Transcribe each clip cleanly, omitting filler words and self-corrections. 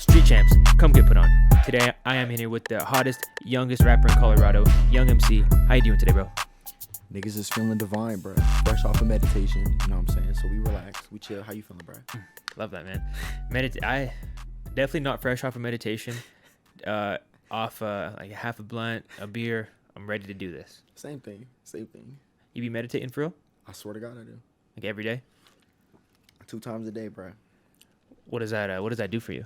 Street champs, come get put on. Today I am here with the hottest, youngest rapper in Colorado, Yvng MC. How you doing today, bro? Niggas is feeling divine, bro. Fresh off of meditation, you know what I'm saying? So we relax, we chill. How you feeling, bro? Love that, man. I definitely not fresh off of meditation. Off like half a blunt, a beer. I'm ready to do this. Same thing. You be meditating for real? I swear to God, I do. Like every day? 2 times a day, bro. What does that do for you?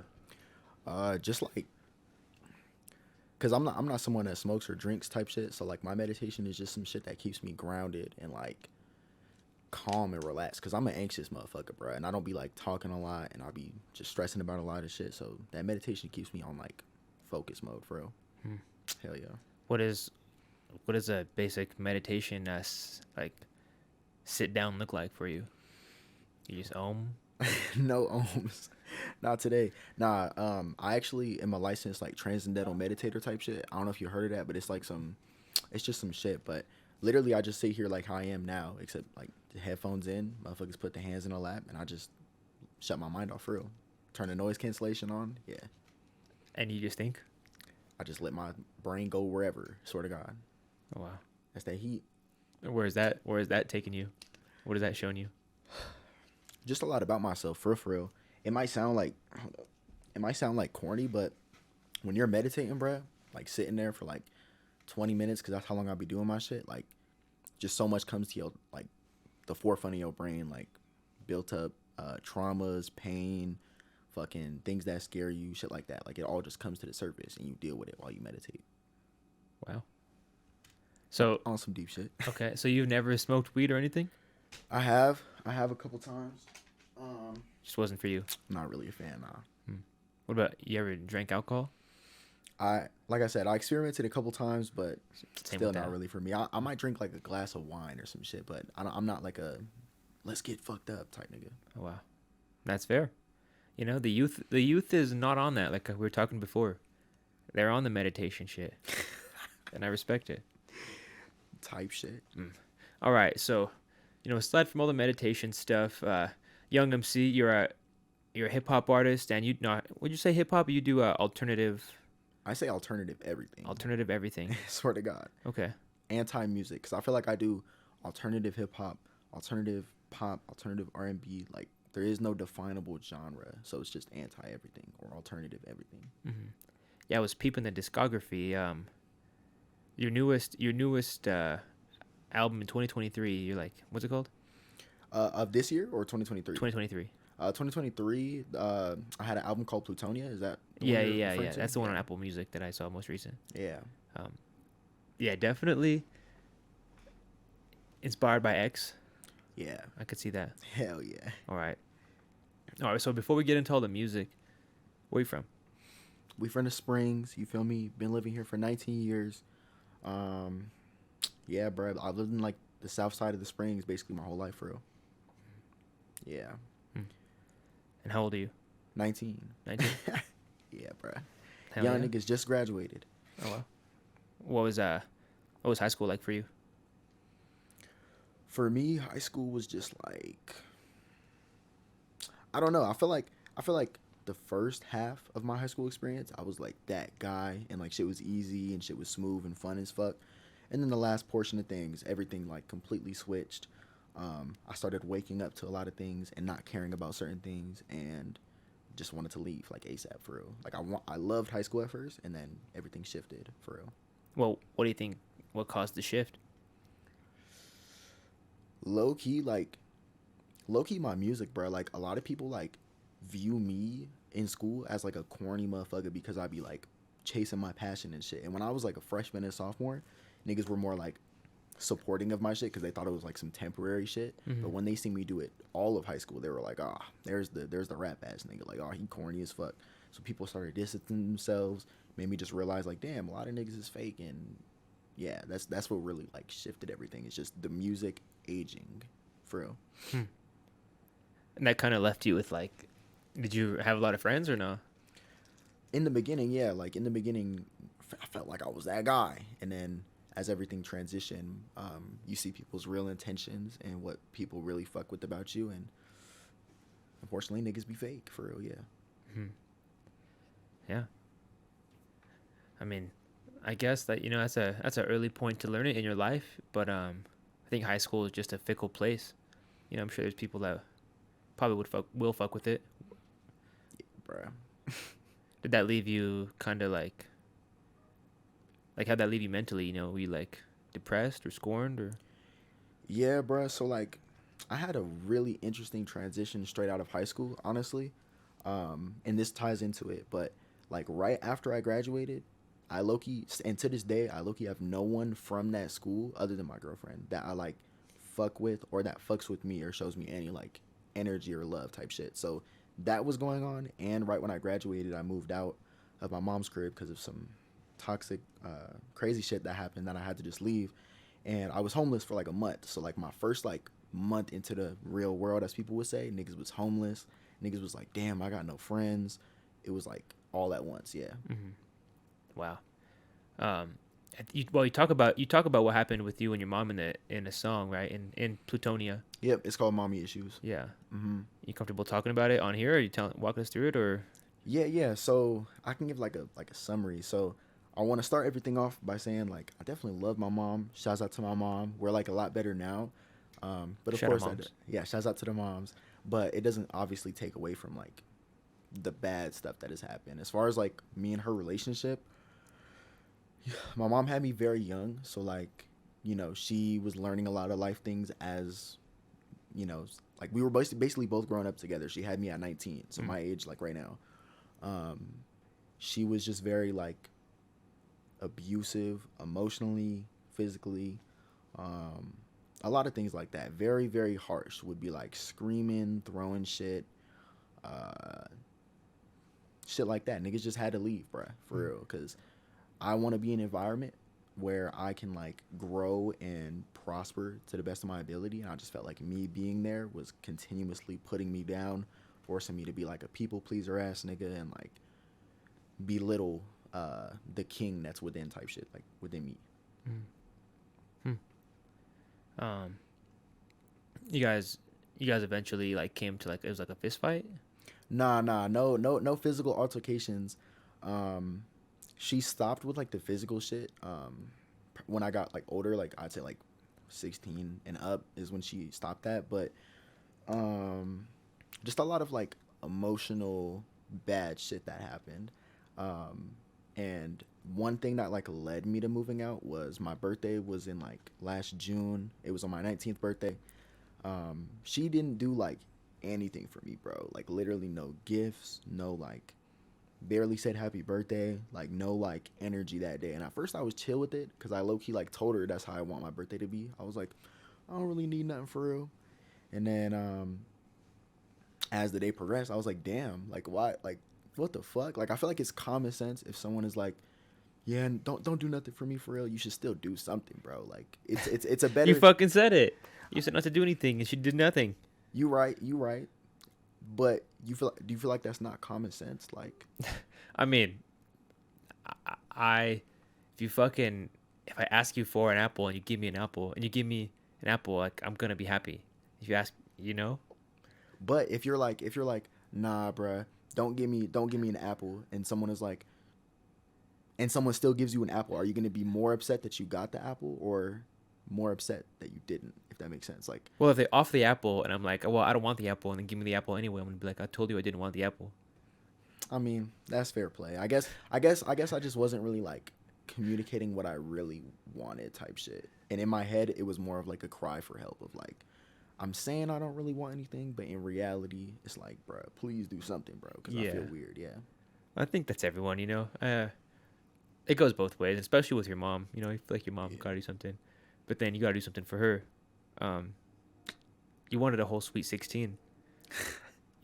Just like, cause I'm not someone that smokes or drinks type shit. So like my meditation is just some shit that keeps me grounded and like calm and relaxed. Cause I'm an anxious motherfucker, bro, and I don't be like talking a lot, and I'll be just stressing about a lot of shit. So that meditation keeps me on like focus mode, for real. Hell yeah. What is a basic meditation like sit down look like for you? You just No ohms. Not today. Nah, I actually am a licensed like transcendental meditator type shit. I don't know if you heard of that, but it's like it's just some shit. But literally I just sit here like how I am now, except like the headphones in, motherfuckers put the hands in the lap, and I just shut my mind off for real. Turn the noise cancellation on, yeah. And you just think? I just let my brain go wherever, swear to God. Oh wow. That's that heat. Where is that taking you? What is that showing you? Just a lot about myself, for real. It might sound like corny, but when you're meditating, bruh, like sitting there for like 20 minutes, because that's how long I'll be doing my shit, like just so much comes to your, like, the forefront of your brain, like built up traumas, pain, fucking things that scare you, shit like that. Like it all just comes to the surface and you deal with it while you meditate. Wow. So on some deep shit. Okay, so you've never smoked weed or anything? I have a couple times. Just wasn't for you. Not really a fan, nah. What about, you ever drank alcohol? Like I said, I experimented a couple times, but Same still with not that. really for me. I might drink like a glass of wine or some shit, but I'm not like a let's get fucked up type nigga. Oh wow, that's fair. You know, the youth is not on that. Like we were talking before, they're on the meditation shit, and I respect it. Type shit. All right, so aside from all the meditation stuff, Yvng MC, you're a hip hop artist, and would you say hip hop? You do alternative. I say alternative everything. Alternative everything. Swear to God. Okay. Anti-music, because I feel like I do alternative hip hop, alternative pop, alternative R&B. Like there is no definable genre, so it's just anti-everything or alternative everything. Mm-hmm. Yeah, I was peeping the discography. Your newest album in 2023. You're like, what's it called? Of this year or 2023? 2023. 2023. I had an album called Plutonia. Is that? Yeah. That's the one on Apple Music that I saw most recent. Yeah. Yeah, definitely inspired by X. Yeah. I could see that. Hell yeah. All right. So before we get into all the music, where you from? We from the Springs. You feel me? Been living here for 19 years. Yeah, bro. I've lived in like the south side of the Springs basically my whole life, for real. Yeah. And how old are you? 19. 19? Yeah, bro. Hell Young yeah. niggas just graduated. Oh wow. What was high school like for you? For me, high school was just like, I don't know. I feel like the first half of my high school experience, I was like that guy, and like shit was easy and shit was smooth and fun as fuck. And then the last portion of things, everything like completely switched. I started waking up to a lot of things and not caring about certain things, and just wanted to leave like ASAP, for real. Like I loved high school at first, and then everything shifted, for real. Well, what do you think? What caused the shift? Low key, my music, bro. Like a lot of people like view me in school as like a corny motherfucker because I be like chasing my passion and shit. And when I was like a freshman and sophomore, niggas were more like supporting of my shit because they thought it was like some temporary shit. Mm-hmm. But when they see me do it all of high school, they were like, there's the rap ass nigga. Like, he corny as fuck. So people started distancing themselves, made me just realize like, damn, a lot of niggas is fake. And yeah, that's what really like shifted everything. It's just the music aging, for real. And that kind of left you with like, did you have a lot of friends or no? In the beginning, yeah. Like in the beginning, I felt like I was that guy. And then as everything transitioned, you see people's real intentions and what people really fuck with about you. And unfortunately, niggas be fake, for real, yeah. mean, I guess that that's a early point to learn it in your life, but I think high school is just a fickle place. I'm sure there's people that probably will fuck with it. Bruh. Did that leave you kind of like how'd that leave you mentally? Were you like depressed or scorned or? Yeah, bruh. So like, I had a really interesting transition straight out of high school, honestly. And this ties into it, but like right after I graduated, I Loki, and to this day, I Loki have no one from that school other than my girlfriend that I like fuck with or that fucks with me or shows me any like energy or love type shit. So that was going on, and right when I graduated, I moved out of my mom's crib because of some toxic, crazy shit that happened that I had to just leave, and I was homeless for like a month. So like my first like month into the real world, as people would say, niggas was homeless. Niggas was like, damn, I got no friends. It was like all at once, yeah. Hmm. Wow. Um, you talk about what happened with you and your mom in a song, right? In Plutonia. Yep, it's called Mommy Issues. Yeah. Hmm. You comfortable talking about it on here? Or are you walk us through it, or? Yeah, yeah. So I can give like a summary. So I want to start everything off by saying like I definitely love my mom. Shouts out to my mom. We're like a lot better now. But of Shout out course, moms. yeah, shouts out to the moms. But it doesn't obviously take away from like the bad stuff that has happened. As far as like me and her relationship, my mom had me very young, so like she was learning a lot of life things as you know like we were basically both growing up together. She had me at 19, so Mm. my age like right now. um she was just very like abusive emotionally, physically, um a lot of things like that. Very very harsh. Would be like screaming, throwing shit, uh shit like that. Niggas just had to leave, bruh, for Mm. real, because I want to be in an environment where I can like grow and prosper to the best of my ability. And I just felt like me being there was continuously putting me down, forcing me to be like a people pleaser ass nigga and like belittle the king that's within type shit, like within me. Mm. Hmm. Um, you guys eventually like came to like it was like a fist fight. Nah, nah, no, no, no physical altercations. Um, she stopped with like the physical shit. When I got like older, like I'd say like 16 and up is when she stopped that. But um, just a lot of like emotional bad shit that happened. Um, and one thing that like led me to moving out was my birthday was in like last June. It was on my 19th birthday. She didn't do like anything for me, bro. Like literally no gifts, no like barely said happy birthday, like no like energy that day. And at first I was chill with it because I low key like told her that's how I want my birthday to be. I was like, I don't really need nothing for real. And then as the day progressed, I was like, damn, like why, like what the fuck? Like I feel like it's common sense if someone is like, yeah, don't do nothing for me for real. You should still do something, bro. Like it's a You better. fucking said it. You said not to do anything, and she did nothing. You right, you right. But do you feel like that's not common sense? Like, I mean, I if you fucking if I ask you for an apple and you give me an apple and you give me an apple, like I'm gonna be happy. If you ask, but if you're like, nah, bruh, don't give me an apple, and someone is like, and someone still gives you an apple, are you gonna be more upset that you got the apple or more upset that you didn't? If that makes sense. Like, well, if they offer the apple and I'm like, well, I don't want the apple, and then give me the apple anyway, I'm gonna be like, I told you I didn't want the apple. I mean, that's fair play. I guess I just wasn't really like communicating what I really wanted type shit. And in my head, it was more of like a cry for help of like, I'm saying I don't really want anything, but in reality, it's like, bro, please do something, bro, because I feel Yeah, weird. Yeah. I think that's everyone. It goes both ways, especially with your mom. You feel like your mom Yeah. gotta do something, but then you gotta do something for her. Um, you wanted a whole Sweet 16.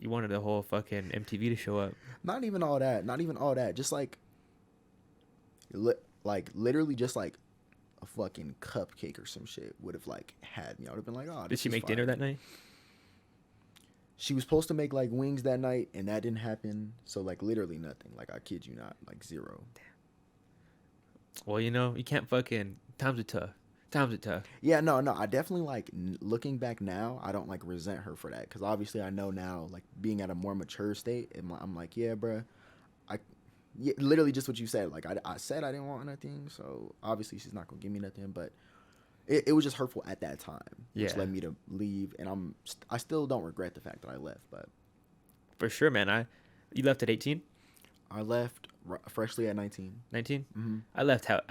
You wanted a whole fucking MTV to show up. Not even all that. Not even all that. Just like, like literally, just like a fucking cupcake or some shit would have like had me. I would have been like, oh, Did this she is make dinner fire. that night? She was supposed to make like wings that night, and that didn't happen. So like literally nothing. Like I kid you not, like zero. Well, you can't fucking. Times are tough. Times are tough. Yeah, no, no. I definitely like looking back now. I don't like resent her for that because obviously I know now, like being at a more mature state, I'm like, yeah, bruh, I Yeah, literally just what you said. Like I said I didn't want nothing, so obviously she's not gonna give me nothing. But it was just hurtful at that time, which Yeah, led me to leave. And I still don't regret the fact that I left. But for sure, man. You left at 18, I left freshly at 19. 19. Mm-hmm. I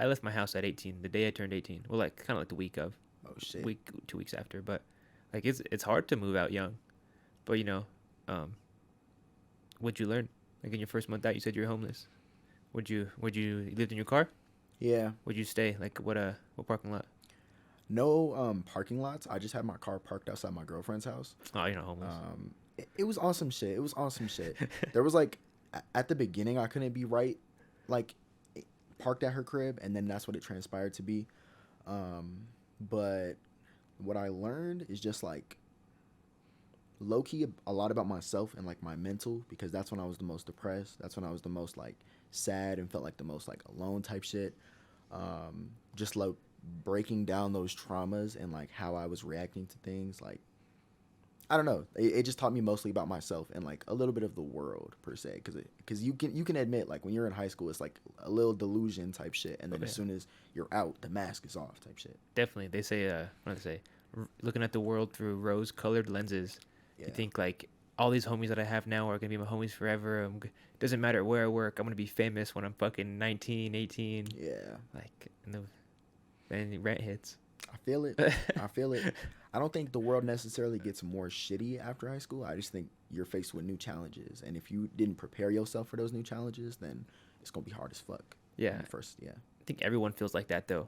left my house at 18, the day I turned 18. Well, like kind of like the week of, Oh shit. week 2 weeks after. But like it's hard to move out young. But um, what'd you learn? Like in your first month out, you said you were homeless. You lived in your car? Yeah. Would you stay? Like what parking lot? No parking lots. I just had my car parked outside my girlfriend's house. Oh, you're not homeless. It was awesome shit. It was awesome shit. There was like at the beginning I couldn't be right, like parked at her crib, and then that's what it transpired to be. But what I learned is just like low key a lot about myself and like my mental, because that's when I was the most depressed. That's when I was the most like sad and felt like the most like alone type shit. Just like breaking down those traumas and like how I was reacting to things. Like I don't know. It just taught me mostly about myself and like a little bit of the world per se, because you can admit like when you're in high school it's like a little delusion type shit, and then as soon as you're out the mask is off type shit. Definitely, they say what do they say? Looking at the world through rose-colored lenses. Yeah. You think like all these homies that I have now are gonna be my homies forever. Doesn't matter where I work. I'm gonna be famous when I'm fucking 19, 18. Yeah. Like, then rent hits. I feel it. I feel it. I don't think the world necessarily gets more shitty after high school. I just think you're faced with new challenges, and if you didn't prepare yourself for those new challenges, then it's gonna be hard as fuck. Yeah. First, yeah. I think everyone feels like that though.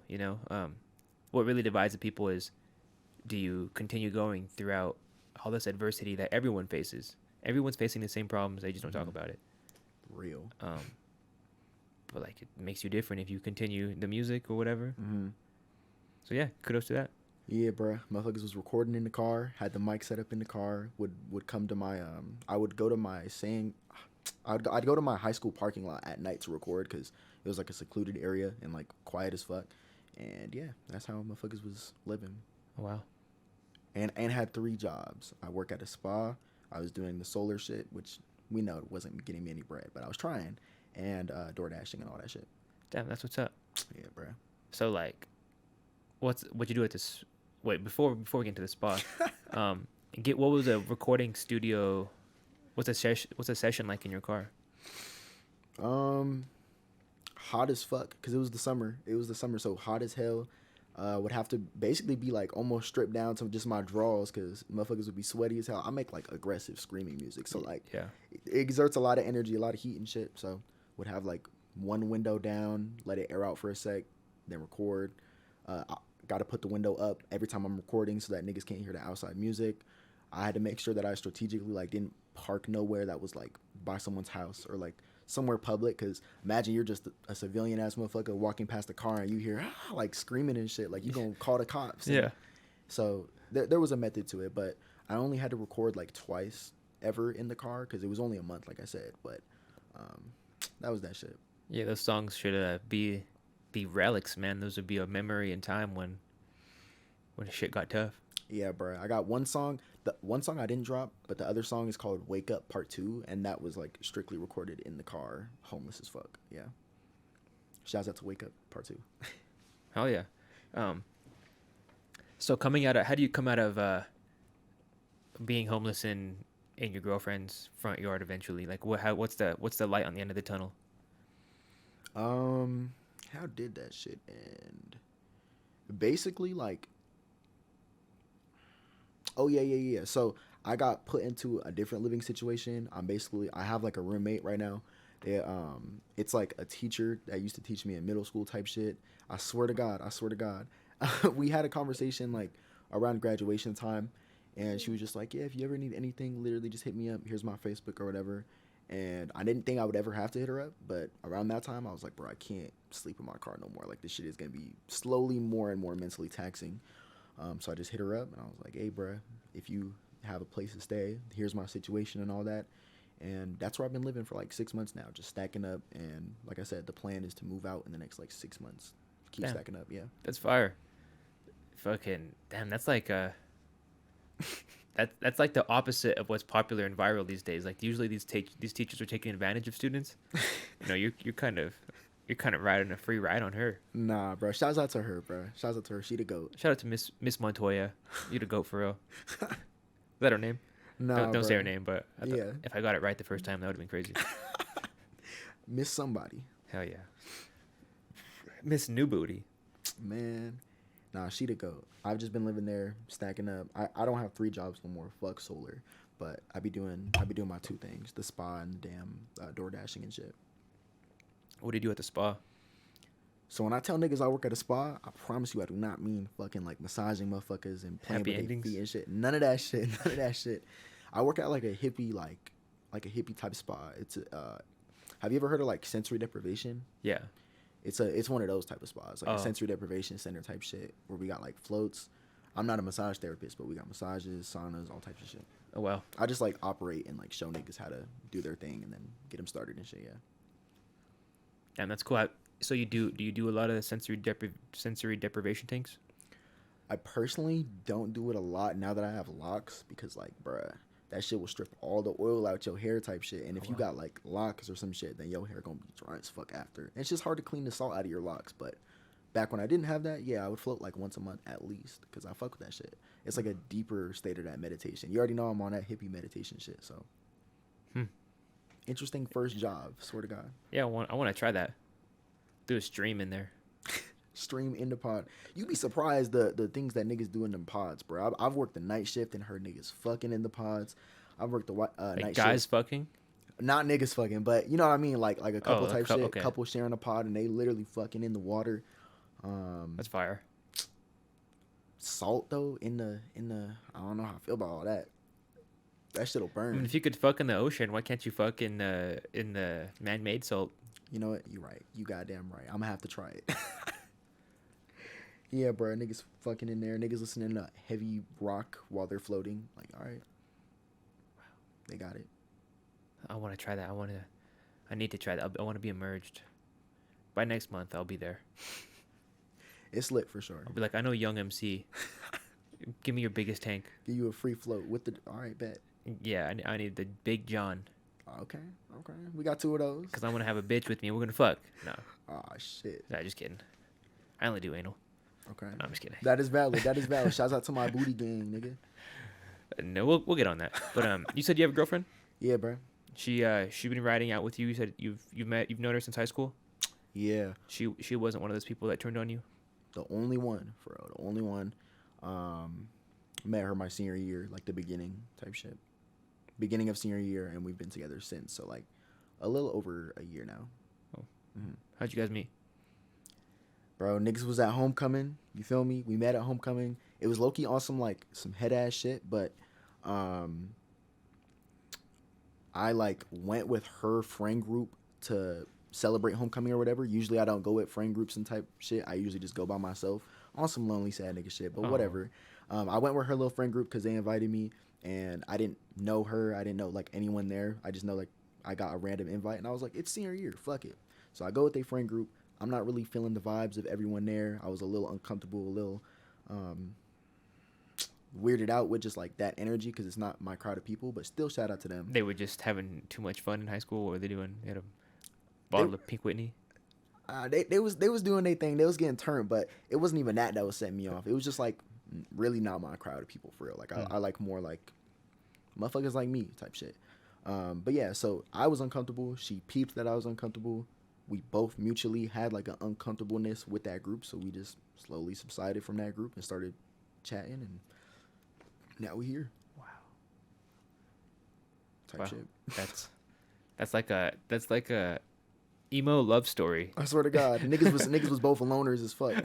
What really divides the people is, do you continue going throughout all this adversity that everyone faces? Everyone's facing the same problems. They just don't talk about it. Real. But like it makes you different if you continue the music or whatever. Mm-hmm. So yeah, kudos to that. Yeah, bruh. Motherfuckers was recording in the car, had the mic set up in the car, would come to my I would go to my I'd go to my high school parking lot at night to record, because it was like a secluded area and like quiet as fuck. And yeah, that's how motherfuckers was living. Oh, wow. And had 3 jobs. I work at a spa. I was doing the solar shit, which we know it wasn't getting me any bread, but I was trying. And door dashing and all that shit. Damn, that's what's up. Yeah, bruh. So like, what'd you do at this? Wait, before we get into the spa, what was a recording studio? What's a session like in your car? Hot as fuck, because it was the summer. So hot as hell. Would have to basically be like almost stripped down to just my drawers, because motherfuckers would be sweaty as hell. I make like aggressive screaming music, so like yeah, it exerts a lot of energy, a lot of heat and shit. So would have like one window down, let it air out for a sec, then record. I got to put the window up every time I'm recording so that niggas can't hear the outside music. I had to make sure that I strategically like didn't park nowhere that was like by someone's house or like somewhere public, because imagine you're just a civilian ass motherfucker walking past the car and you hear like screaming and shit, like you gonna call the cops. Yeah. So there was a method to it, but I only had to record like twice ever in the car, because it was only a month, like I said. But that was that shit. Yeah, those songs should be relics, man. Those would be a memory in time when shit got tough. Yeah, bro. I got one song. The one song I didn't drop, but the other song is called "Wake Up Part 2," and that was like strictly recorded in the car, homeless as fuck. Yeah. Shouts out to "Wake Up Part 2." Hell yeah. So how do you come out of being homeless in your girlfriend's front yard eventually? Like what's the light on the end of the tunnel? How did that shit end? Basically, like, oh yeah. So I got put into a different living situation. I have like a roommate right now. It's like a teacher that used to teach me in middle school type shit. I swear to God. We had a conversation like around graduation time, and she was just like, yeah, if you ever need anything, literally just hit me up. Here's my Facebook or whatever. And I didn't think I would ever have to hit her up, but around that time I was like, bro, I can't sleep in my car no more. Like, this shit is gonna be slowly more and more mentally taxing. So I just hit her up and I was like, hey, bro, if you have a place to stay, here's my situation and all that. And that's where I've been living for like 6 months now, just stacking up. And like I said, the plan is to move out in the next like 6 months. Keep stacking up, yeah. That's fire. Fucking damn, that's like that's like the opposite of what's popular and viral these days. Like usually these teachers are taking advantage of students. You're kind of riding a free ride on her. Nah, bro. Shouts out to her, bro. Shouts out to her. She the goat. Shout out to Miss Montoya. You the goat for real. Is that her name? Nah, Don't bro. say her name, but Yeah. if I got it right the first time, that would have been crazy. Miss somebody. Hell yeah. Miss New Booty. Man. Nah, she the goat. I've just been living there, stacking up. I don't have 3 jobs no more. Fuck solar. But I be doing my 2 things: the spa and the damn door dashing and shit. What do you do at the spa? So when I tell niggas I work at a spa, I promise you I do not mean fucking like massaging motherfuckers and playing Happy with their endings? feet and shit. None of that shit. None of that shit. I work at like a hippie like a hippie type spa. It's have you ever heard of like sensory deprivation? Yeah. It's one of those type of spas, like Oh. a sensory deprivation center type shit where we got like floats. I'm not a massage therapist, but we got massages, saunas, all types of shit. Oh wow. I just like operate and like show niggas how to do their thing and then get them started and shit. Yeah. Damn, that's cool. So do you do a lot of the sensory deprivation things? I personally don't do it a lot now that I have locks because, like, bruh, that shit will strip all the oil out your hair type shit. And if you got, like, locks or some shit, then your hair gonna be dry as fuck after. And it's just hard to clean the salt out of your locks. But back when I didn't have that, yeah, I would float, like, once a month at least because I fuck with that shit. It's like a deeper state of that meditation. You already know I'm on that hippie meditation shit, so. Interesting first job, swear to God. Yeah, I want to try that. Do a stream in there. Stream in the pod. You'd be surprised the things that niggas do in them pods, bro. I've worked the night shift and heard niggas fucking in the pods. I've worked the Like night guys shift. fucking. Not niggas fucking, but you know what I mean? Like a couple type shit. okay. Couple sharing a pod and they literally fucking in the water. That's fire. Salt though in the I don't know how I feel about all that. That shit'll burn. I mean, if you could fuck in the ocean, why can't you fuck in the man-made salt? You know what? You're right. You goddamn right. I'm gonna have to try it. Yeah, bro. Niggas fucking in there. Niggas listening to heavy rock while they're floating. Like, all right. Wow. They got it. I want to try that. I need to try that. I want to be immersed. By next month, I'll be there. It's lit for sure. I'll be like, I know Young MC. Give me your biggest tank. Give you a free float with the. All right, bet. Yeah, I need the Big John. Okay. We got 2 of those. Because I'm going to have a bitch with me. We're going to fuck. No. Oh, shit. Nah, just kidding. I only do anal. Okay. No, I'm just kidding. That is valid. Shouts out to my booty gang, nigga. No, we'll get on that. But you said you have a girlfriend? Yeah, bro. She been riding out with you. You said you've known her since high school? Yeah. She wasn't one of those people that turned on you? The only one, for real. The only one. Met her my senior year, like the beginning type shit. Beginning of senior year, and we've been together since. So, like, a little over a year now. Oh. How'd you guys meet? Bro, niggas was at homecoming. You feel me? We met at homecoming. It was low-key on some, like, some head-ass shit, but I, like, went with her friend group to celebrate homecoming or whatever. Usually I don't go with friend groups and type shit. I usually just go by myself on some lonely, sad nigga shit, but whatever. I went with her little friend group because they invited me, and I didn't know her. I didn't know, like, anyone there. I just know, like, I got a random invite, and I was like, it's senior year. Fuck it. So I go with their friend group. I'm not really feeling the vibes of everyone there. I was a little uncomfortable, a little weirded out with just, like, that energy because it's not my crowd of people, but still shout out to them. They were just having too much fun in high school. What were they doing? They had a bottle of Pink Whitney. They was doing their thing. They was getting turned, but it wasn't even that was setting me off. It was just, like, really not my crowd of people, for real. Like, I like more, like, motherfuckers like me type shit. But, yeah, so I was uncomfortable. She peeped that I was uncomfortable. We both mutually had, like, an uncomfortableness with that group, so we just slowly subsided from that group and started chatting, and now we here. Wow. Type shit. That's like a emo love story. I swear to God, niggas was both loners as fuck.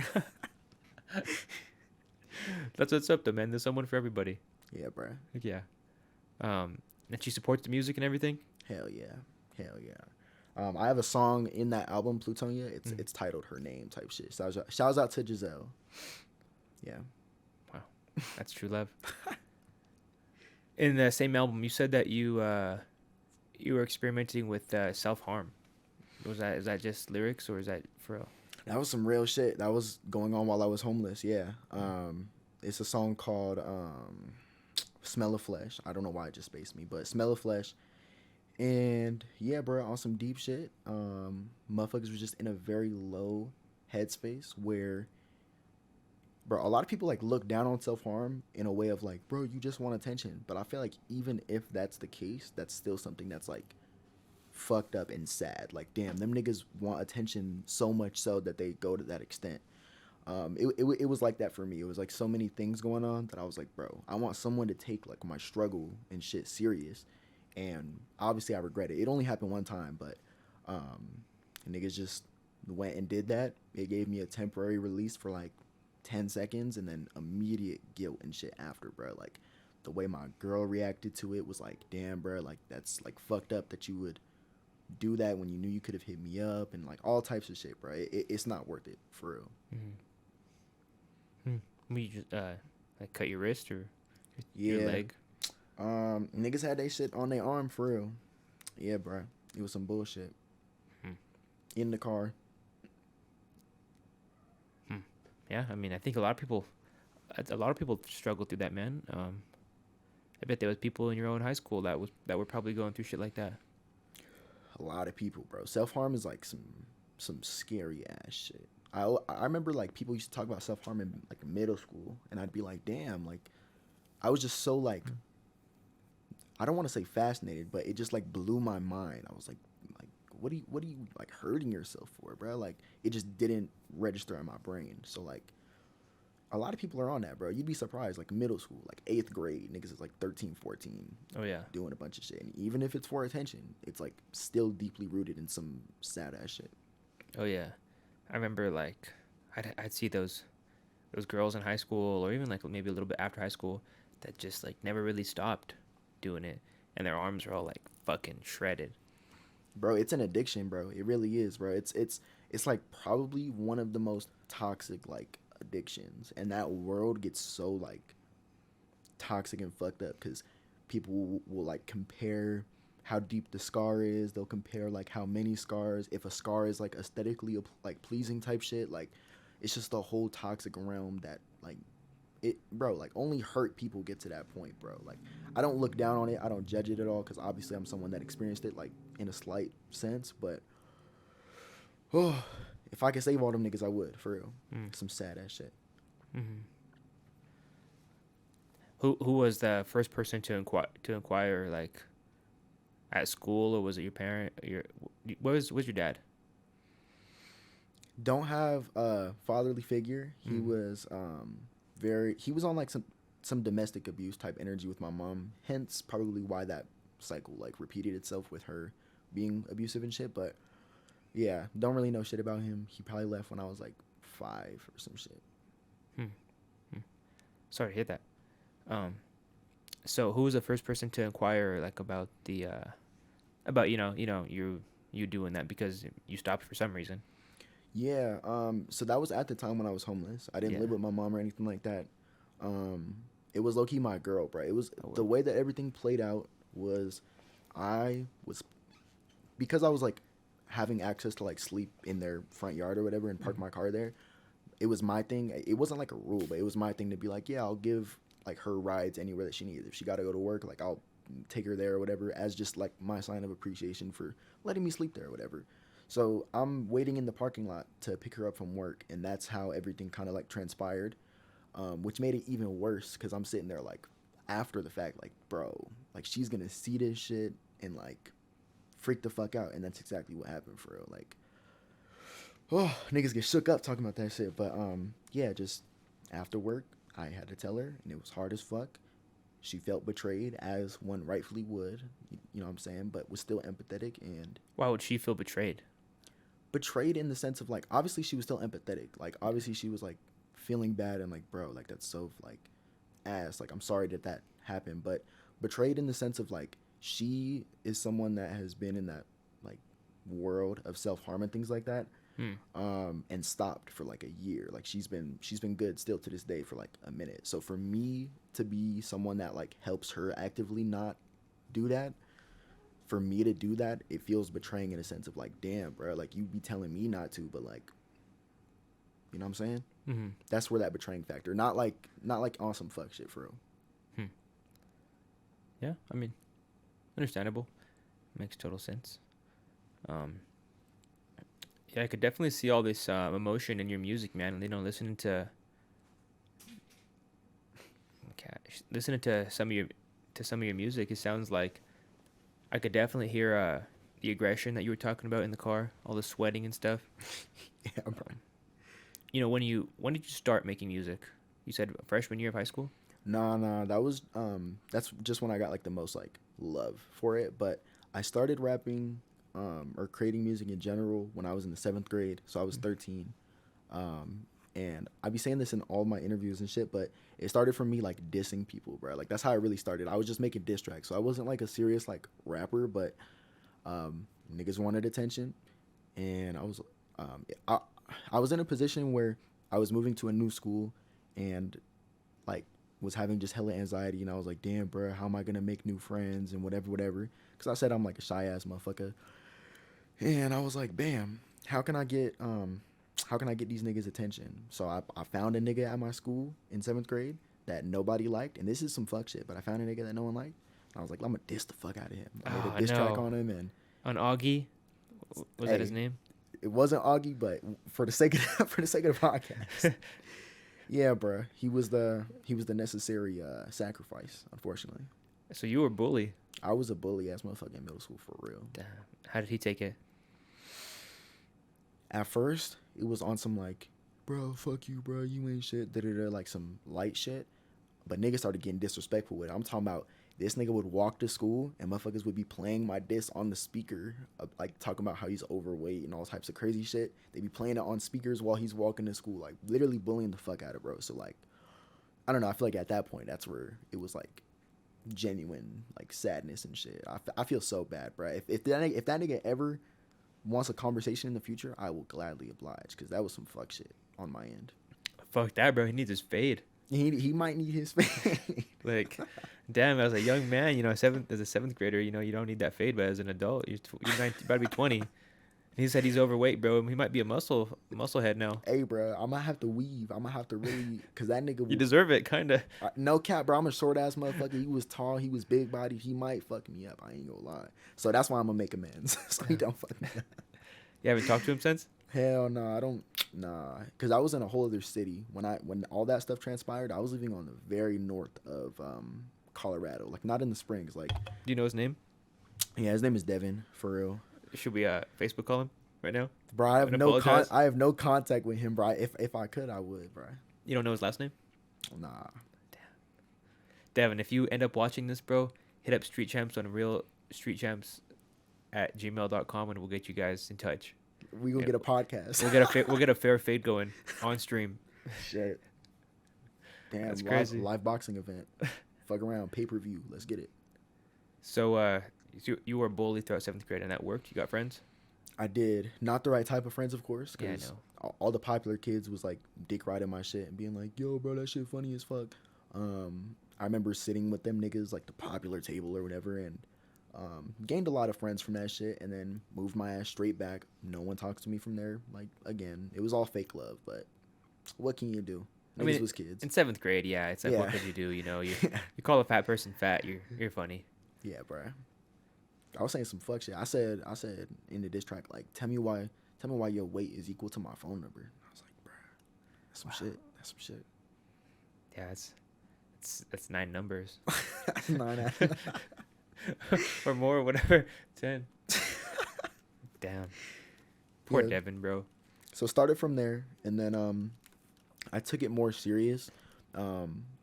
That's what's up, though, man. There's someone for everybody. Yeah, bruh. Yeah. And she supports the music and everything. Hell yeah. I have a song in that album, Plutonia. It's titled "Her Name" type shit. Shouts out to Giselle. Yeah. Wow, that's true love. In the same album, you said that you were experimenting with self-harm. Is that just lyrics, or is that for real? That was some real shit that was going on while I was homeless. Yeah. It's a song called Smell of flesh. I don't know why it just spaced me, but smell of flesh. And yeah, bro, on some deep shit. Motherfuckers was just in a very low headspace where, bro, a lot of people like look down on self harm in a way of like, bro, you just want attention. But I feel like even if that's the case, that's still something that's like fucked up and sad. Like, damn, them niggas want attention so much so that they go to that extent. It was like that for me. It was like so many things going on that I was like, bro, I want someone to take like my struggle and shit serious. And obviously, I regret it. It only happened one time, but niggas just went and did that. It gave me a temporary release for like 10 seconds and then immediate guilt and shit after, bro. Like, the way my girl reacted to it was like, damn, bro, like, that's like fucked up that you would do that when you knew you could have hit me up and like all types of shit, bro. It's not worth it, for real. You just like cut your wrist or Yeah. your leg? Niggas had they shit on their arm, for real. Yeah, bro. It was some bullshit. In the car. Yeah, I mean, I think a lot of people struggle through that, man. I bet there was people in your own high school that were probably going through shit like that. A lot of people, bro. Self-harm is like some scary ass shit. I remember like people used to talk about self-harm in like middle school, and I'd be like, damn, like I was just so like, I don't want to say fascinated, but it just like blew my mind. I was like what are you like hurting yourself for, bro? Like, it just didn't register in my brain. So like a lot of people are on that, bro. You'd be surprised, like middle school, like 8th grade, niggas is like 13, 14. Oh yeah. Doing a bunch of shit. And even if it's for attention, it's like still deeply rooted in some sad ass shit. Oh yeah. I remember like I'd see those girls in high school or even like maybe a little bit after high school that just like never really stopped doing it, and their arms are all like fucking shredded. Bro, it's an addiction, bro. It really is, bro. It's like probably one of the most toxic like addictions, and that world gets so like toxic and fucked up because people will like compare how deep the scar is. They'll compare like how many scars, if a scar is like aesthetically like pleasing type shit. Like, it's just a whole toxic realm that like it, bro, like only hurt people get to that point, bro. Like, I don't look down on it, I don't judge it at all, because obviously I'm someone that experienced it like in a slight sense. But oh, if I could save all them niggas, I would, for real. Some sad ass shit. Who was the first person to inquire like at school, or was it your parent? What was your dad? Don't have a fatherly figure. He was he was on like some domestic abuse type energy with my mom, hence probably why that cycle like repeated itself with her being abusive and shit. But yeah, don't really know shit about him. He probably left when I was like 5 or some shit. Sorry to hear that. So who was the first person to inquire like about the about you doing that because you stopped for some reason? Yeah, so that was at the time when I was homeless. I didn't live with my mom or anything like that. It was low-key my girl, bro. It was the way that everything played out was because I was like having access to like sleep in their front yard or whatever and park my car there. It was my thing. It wasn't like a rule, but it was my thing to be like, yeah, I'll give like her rides anywhere that she needs. If she got to go to work, like I'll take her there or whatever, as just like my sign of appreciation for letting me sleep there or whatever. So I'm waiting in the parking lot to pick her up from work, and that's how everything kind of like transpired, which made it even worse because I'm sitting there like after the fact, like, bro, like she's gonna see this shit and like freak the fuck out, and that's exactly what happened, for real. Like, oh, niggas get shook up talking about that shit. But yeah, just after work, I had to tell her, and it was hard as fuck. She felt betrayed, as one rightfully would, you know what I'm saying, but was still empathetic. And why would she feel betrayed? Betrayed in the sense of like, obviously she was still empathetic. Like, obviously she was like feeling bad and like, bro, like that's so like ass. Like, I'm sorry that happened. But betrayed in the sense of like, she is someone that has been in that like world of self-harm and things like that. And stopped for like a year. Like, she's been good still to this day for like a minute. So for me to be someone that like helps her actively not do that, for me to do that, it feels betraying in a sense of like, damn, bro, like you be telling me not to, but like, you know what I'm saying? That's where that betraying factor, not like awesome fuck shit, for real. Yeah, I mean, understandable. Makes total sense. Um, yeah, I could definitely see all this emotion in your music, man. You know, listening to some of your music, it sounds like I could definitely hear the aggression that you were talking about in the car, all the sweating and stuff. Yeah, bro. You know, when did you start making music? You said freshman year of high school. Nah, that was that's just when I got like the most like love for it. But I started rapping or creating music in general when I was in the 7th grade. So I was 13. Um, and I be saying this in all my interviews and shit, but it started from me like dissing people, bro. Like that's how it really started. I was just making diss tracks, so I wasn't like a serious like rapper, but niggas wanted attention, and um, I I was in a position where I was moving to a new school, and like was having just hella anxiety, and I was like, damn, bro, how am I gonna make new friends and whatever. Because I said I'm like a shy ass motherfucker, and I was like, bam, how can I get these niggas attention? So I found a nigga at my school in 7th grade that nobody liked, and this is some fuck shit, but I found a nigga that no one liked. And I was like, I'm gonna diss the fuck out of him. I made a Oh diss track no, on him, and on Augie, was that his hey, name? it wasn't Augie, but for the sake of for the sake of the podcast, yeah, bro, he was the necessary sacrifice. Unfortunately, So you were a bully. I was a bully ass motherfucker in middle school for real. Damn. How did he take it? At first, it was on some like, bro, fuck you, bro, you ain't shit, da da da, like some light shit. But niggas started getting disrespectful with it. I'm talking about this nigga would walk to school and motherfuckers would be playing my diss on the speaker, like talking about how he's overweight and all types of crazy shit. They be playing it on speakers while he's walking to school, like literally bullying the fuck out of bro. So like, I don't know. I feel like at that point, that's where it was like genuine like sadness and shit. I feel so bad, bro. If that nigga ever wants a conversation in the future, I will gladly oblige because that was some fuck shit on my end. Fuck that, bro. He needs his fade. He might need his fade. Like, damn, as a young man, you know, as a seventh grader, you know, you don't need that fade, but as an adult, you're 19, about to be 20. He said he's overweight, bro. He might be a muscle head now. Hey, bro, I'm gonna have to weave. I'm gonna have to really, cause that nigga. You deserve it, kinda. No cap, bro. I'm a short ass motherfucker. He was tall. He was big bodied. He might fuck me up. I ain't gonna lie. So that's why I'm gonna make amends. So he don't fuck me up. You haven't talked to him since? Hell no, I don't. Nah, cause I was in a whole other city when all that stuff transpired. I was living on the very north of Colorado, like not in the Springs. Like, Do you know his name? yeah, his name is Devin, for real. Should we Facebook call him right now? Bro, I have And no apologize? I have no contact with him, bro. If I could, I would, bro. You don't know his last name? Nah. Devin, if you end up watching this, bro, hit up Street Champs on Real Street Champs at gmail.com and we'll get you guys in touch. We gonna Yeah, get a podcast. We'll get a fair fade going on stream. Shit. Damn, That's crazy. live boxing event. Fuck around, pay-per-view. Let's get it. So, you were bullied throughout 7th grade, and that worked? You got friends? I did. Not the right type of friends, of course, Yeah, I because know. all the popular kids was like dick riding my shit and being like, yo, bro, that shit funny as fuck. I remember sitting with them niggas, like the popular table or whatever, and gained a lot of friends from that shit, and then moved my ass straight back. No one talks to me from there. Like, again, it was all fake love, but what can you do? Niggas I mean, was kids. in 7th grade, yeah, it's like, Yeah. what could you do? You know, you call a fat person fat, you're funny. Yeah, bro. I was saying some fuck shit. I said in the diss track, like, tell me why your weight is equal to my phone number. I was like, bro, that's some shit. That's some shit. Yeah, that's 9 numbers. That's 9 Or more, whatever. 10. Damn. Poor Yeah. Devin, bro. So started from there, and then I took it more serious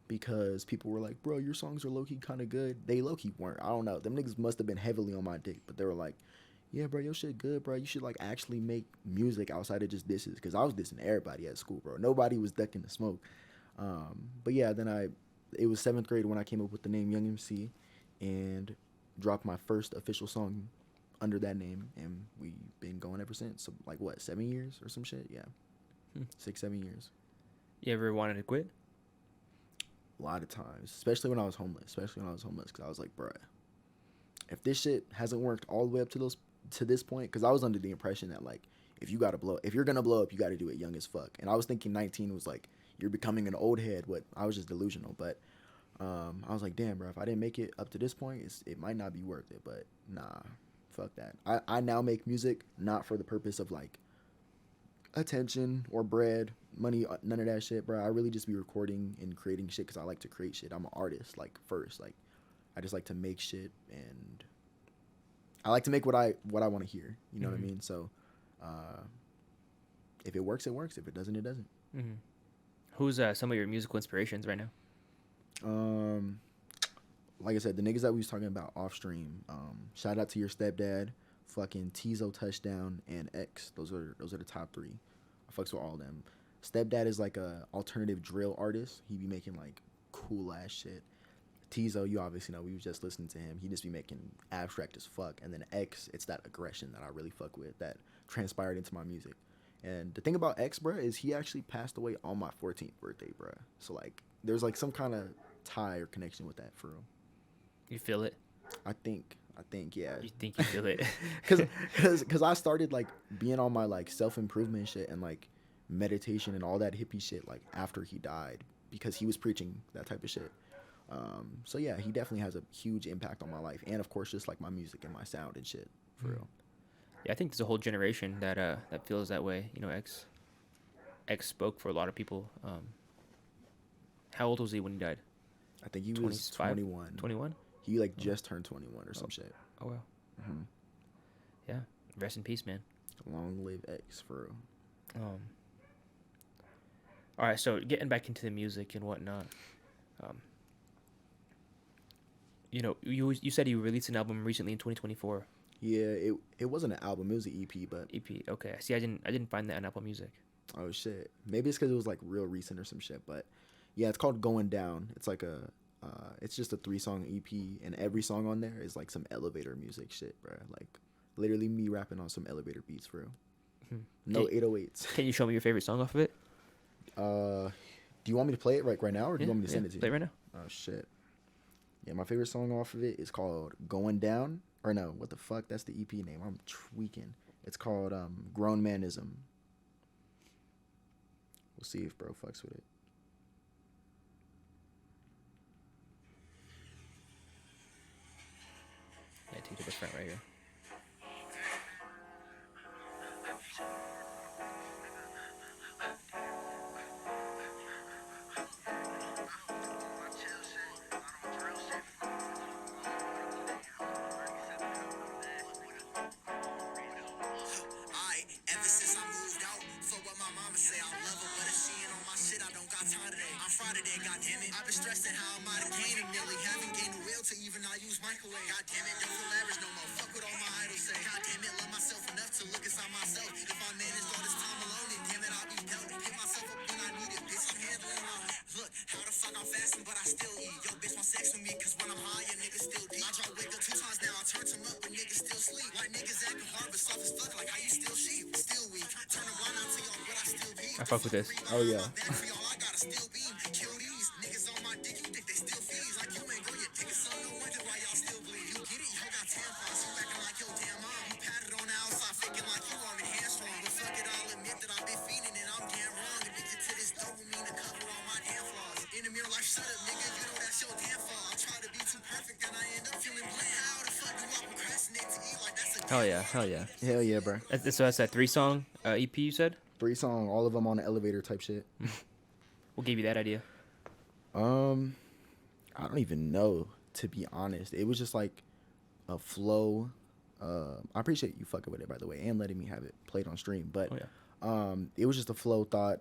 because people were like, bro, your songs are low-key kind of good. They low-key weren't. I don't know. Them niggas must have been heavily on my dick, but they were like, yeah, bro, your shit good, bro. You should, like, actually make music outside of just disses, because I was dissing everybody at school, bro. Nobody was ducking the smoke. But yeah, then it was 7th grade when I came up with the name Yvng MC and dropped my first official song under that name, and we've been going ever since. So, like, what, 7 years or some shit? Yeah. 6-7 years. You ever wanted to quit? A lot of times, especially when I was homeless, because I was like, bruh, if this shit hasn't worked all the way up to this point, because I was under the impression that, like, if you're gonna blow up, you gotta do it young as fuck. And I was thinking 19 was like, you're becoming an old head. I was just delusional. But I was like, damn, bro, if I didn't make it up to this point, it might not be worth it. But nah, fuck that. I now make music not for the purpose of like attention or bread, money, none of that shit, bro. I really just be recording and creating shit because I like to create shit. I'm an artist, like first, like I just like to make shit, and I like to make what I want to hear. You know what I mean? So, if it works, it works. If it doesn't, it doesn't. Who's some of your musical inspirations right now? Um, like I said, the niggas that we was talking about off stream. Shout out to your stepdad, fucking Tizo Touchdown and X. Those are the top three. I fucks with all of them. Stepdad is like a alternative drill artist. He be making like cool ass shit. Tizo, you obviously know, we was just listening to him. He just be making abstract as fuck. And then X, it's that aggression that I really fuck with that transpired into my music. And the thing about X, bruh, is he actually passed away on my 14th birthday, bruh. So like, there's like some kind of tie or connection with that for real. You feel it? I think, yeah. You think you feel it? Cause I started like being on my like self-improvement shit and like meditation and all that hippie shit like after he died because he was preaching that type of shit. So yeah, he definitely has a huge impact on my life, and of course, just like my music and my sound and shit, for real. Yeah, I think there's a whole generation that that feels that way. You know, X spoke for a lot of people. How old was he when he died? I think he was 21. 21? He like just turned 21 or some shit. Oh wow. Yeah. Rest in peace, man. Long live X, for real. All right, so getting back into the music and whatnot. You know, you said you released an album recently in 2024. Yeah, it wasn't an album, it was an EP, but EP. Okay. See, I didn't find that on Apple Music. oh shit. Maybe it's because it was like real recent or some shit, but yeah, it's called Going Down. It's like it's just a 3-song EP, and every song on there is like some elevator music shit, bro. Like literally me rapping on some elevator beats, for real. No 808s. Can you show me your favorite song off of it? Do you want me to play it right now, or do you want me to send it to you? Play it right now. Oh shit. Yeah, my favorite song off of it is called Going Down. Or no, what the fuck? That's the EP name. I'm tweaking. It's called Grown Manism. We'll see if bro fucks with it. Yeah, take it to the front right here. I fuck with this. Oh yeah. Hell yeah, hell yeah. Hell yeah, bro. So that's that 3-song EP you said? 3-song, all of them on the elevator type shit. What gave you that idea? I don't even know, to be honest. It was just like a flow. I appreciate you fucking with it, by the way, and letting me have it played on stream. But it was just a flow thought.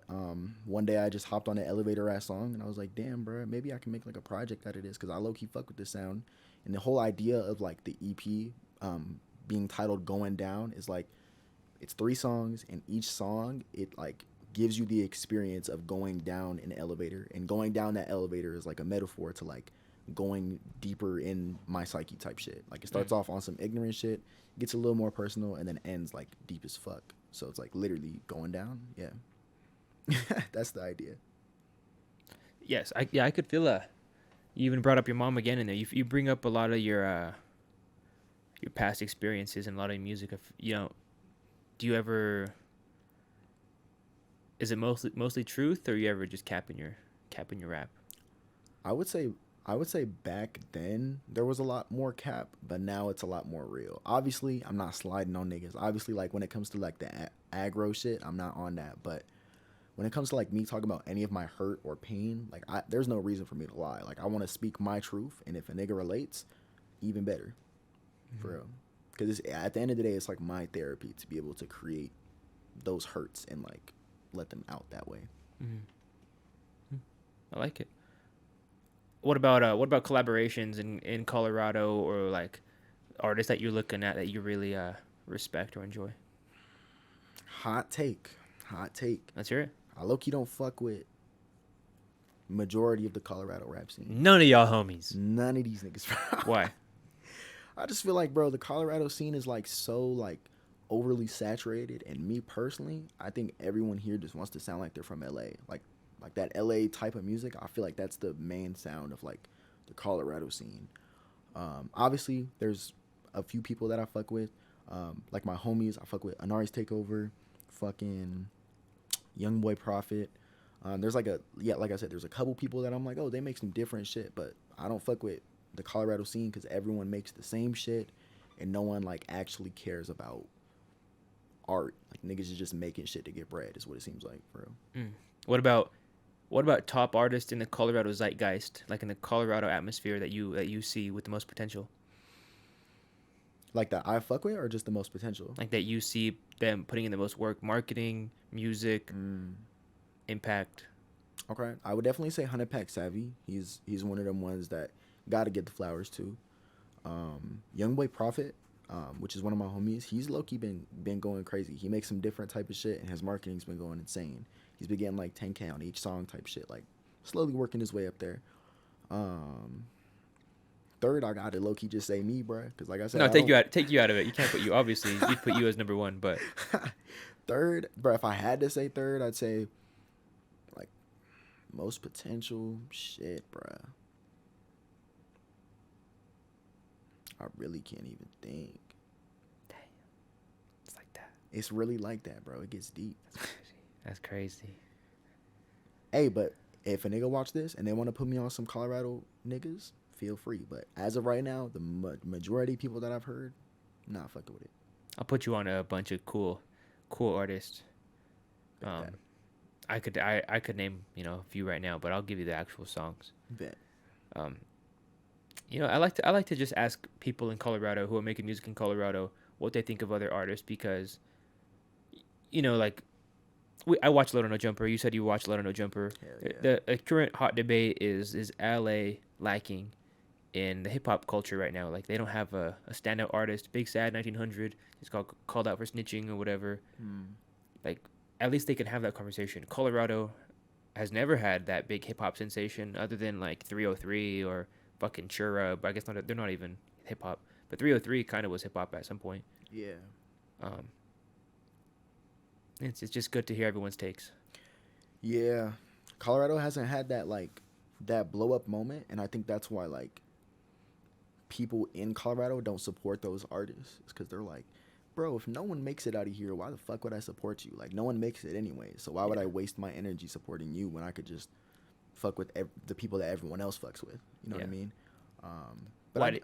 One day I just hopped on an elevator ass song, and I was like, damn, bro, maybe I can make like a project out of this, because I low-key fuck with this sound. And the whole idea of like the EP being titled Going Down is like, it's 3 songs, and each song, it like gives you the experience of going down an elevator, and going down that elevator is like a metaphor to like going deeper in my psyche type shit. Like it starts off on some ignorant shit, gets a little more personal, and then ends like deep as fuck. So it's like literally going down. Yeah. That's the idea. Yes, I could feel that. You even brought up your mom again in there. You bring up a lot of your past experiences and a lot of music. Of, you know, do you ever? Is it mostly truth, or you ever just capping your rap? I would say I would say back then there was a lot more cap, but now it's a lot more real. Obviously, I'm not sliding on niggas. Obviously, like when it comes to like the aggro shit, I'm not on that. But when it comes to like me talking about any of my hurt or pain, like there's no reason for me to lie. Like I want to speak my truth, and if a nigga relates, even better, for real. Because at the end of the day, it's like my therapy to be able to create those hurts and like let them out that way. I like it. What about collaborations in Colorado, or like artists that you're looking at that you really respect or enjoy? Hot take. Hot take. Let's hear it. I low-key don't fuck with majority of the Colorado rap scene. None of y'all homies. None of these niggas. Why? I just feel like, bro, the Colorado scene is like so like overly saturated, and me personally, I think everyone here just wants to sound like they're from LA. Like that LA type of music. I feel like that's the main sound of like the Colorado scene. Obviously, there's a few people that I fuck with. Like my homies, I fuck with Anari's Takeover, fucking Young Boy Prophet. There's like like I said, there's a couple people that I'm like, oh, they make some different shit, but I don't fuck with the Colorado scene because everyone makes the same shit, and no one like actually cares about art. Like niggas is just making shit to get bread, is what it seems like, bro. What about top artists in the Colorado zeitgeist, like in the Colorado atmosphere that you see with the most potential? Like that I fuck with, or just the most potential? Like that you see them putting in the most work, marketing, music, impact. Okay, I would definitely say 100 Pack Savvy. He's one of them ones that gotta get the flowers too. Young Boy Prophet, which is one of my homies. He's low key been going crazy. He makes some different type of shit, and his marketing's been going insane. He's been getting like 10K on each song type shit, like slowly working his way up there. Third, I gotta low key just say me, bro, because like I said, No, take you out of it. You can't put you. Obviously, you put you as number one, but third, bro. If I had to say third, I'd say like most potential shit, bro. I really can't even think. Damn, it's like that. It's really like that, bro. It gets deep. That's crazy. Hey, but if a nigga watch this and they want to put me on some Colorado niggas, feel free. But as of right now, the majority of people that I've heard, not fucking with it. I'll put you on a bunch of cool artists. Bet. I could name a few right now, but I'll give you the actual songs. Bet. I like to just ask people in Colorado who are making music in Colorado what they think of other artists, because like I watch Little No Jumper. You said you watched Little No Jumper. Yeah. The current hot debate is LA lacking in the hip hop culture right now. Like they don't have a standout artist. Big Sad 1900 is called out for snitching or whatever. Like at least they can have that conversation. Colorado has never had that big hip hop sensation other than like 303 or fucking Chura, but I guess they're not even hip hop. But 303 kind of was hip hop at some point. Yeah. It's just good to hear everyone's takes. Yeah. Colorado hasn't had that like that blow up moment, and I think that's why like people in Colorado don't support those artists. It's because they're like, bro, if no one makes it out of here, why the fuck would I support you? Like no one makes it anyway, so why would I waste my energy supporting you when I could just fuck with the people that everyone else fucks with? You know what I mean? But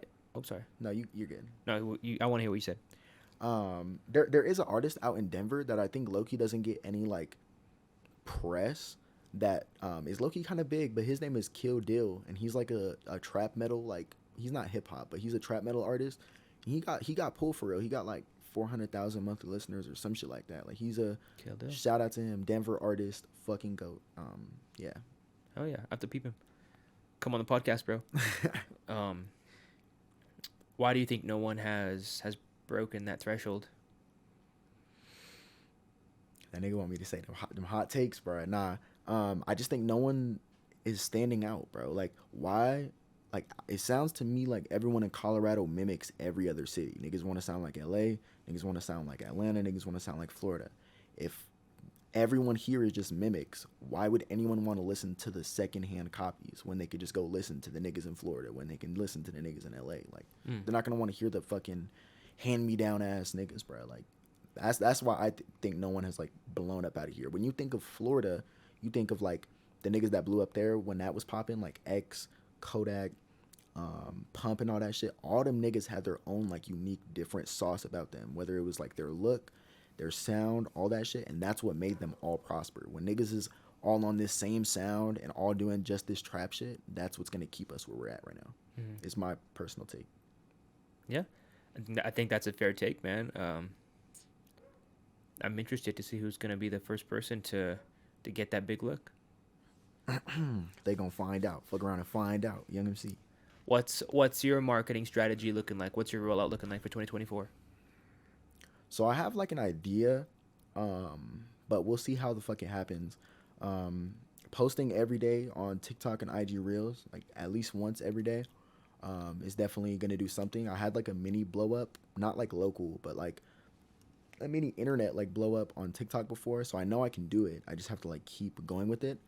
sorry. No, you're good. No, I want to hear what you said. There is an artist out in Denver that I think Loki doesn't get any like press, that is Loki kind of big, but his name is Kill Dill, and he's like a trap metal, like he's not hip hop, but he's a trap metal artist. He got pulled for real. He got like 400,000 monthly listeners or some shit like that. Like he's a shout out to him, Denver artist, fucking goat. Yeah. Oh yeah, I have to peep him. Come on the podcast, bro. Why do you think no one has broken that threshold? That nigga want me to say them hot takes, bro. Nah. I just think no one is standing out, bro. Like why? Like it sounds to me like everyone in Colorado mimics every other city. Niggas want to sound like LA. Niggas want to sound like Atlanta. Niggas want to sound like Florida. If everyone here is just mimics, why would anyone want to listen to the secondhand copies when they could just go listen to the niggas in Florida, when they can listen to the niggas in LA? Like they're not gonna want to hear the fucking hand me down ass niggas, bro. Like that's why I think no one has like blown up out of here. When you think of Florida, you think of like the niggas that blew up there when that was popping, like X, Kodak, Pump and all that shit, all them niggas had their own like unique different sauce about them, whether it was like their look, their sound, all that shit, and that's what made them all prosper. When niggas is all on this same sound and all doing just this trap shit, that's what's gonna keep us where we're at right now. It's my personal take. Yeah, I think that's a fair take, man. I'm interested to see who's gonna be the first person to get that big look. They gonna find out. Fuck around and find out. Young MC. What's your marketing strategy looking like? What's your rollout looking like for 2024? So I have like an idea, but we'll see how the fuck it happens. Posting every day on TikTok and IG Reels, like at least once every day, is definitely gonna do something. I had like a mini blow up, not like local, but like a mini internet like blow up on TikTok before, so I know I can do it. I just have to like keep going with it.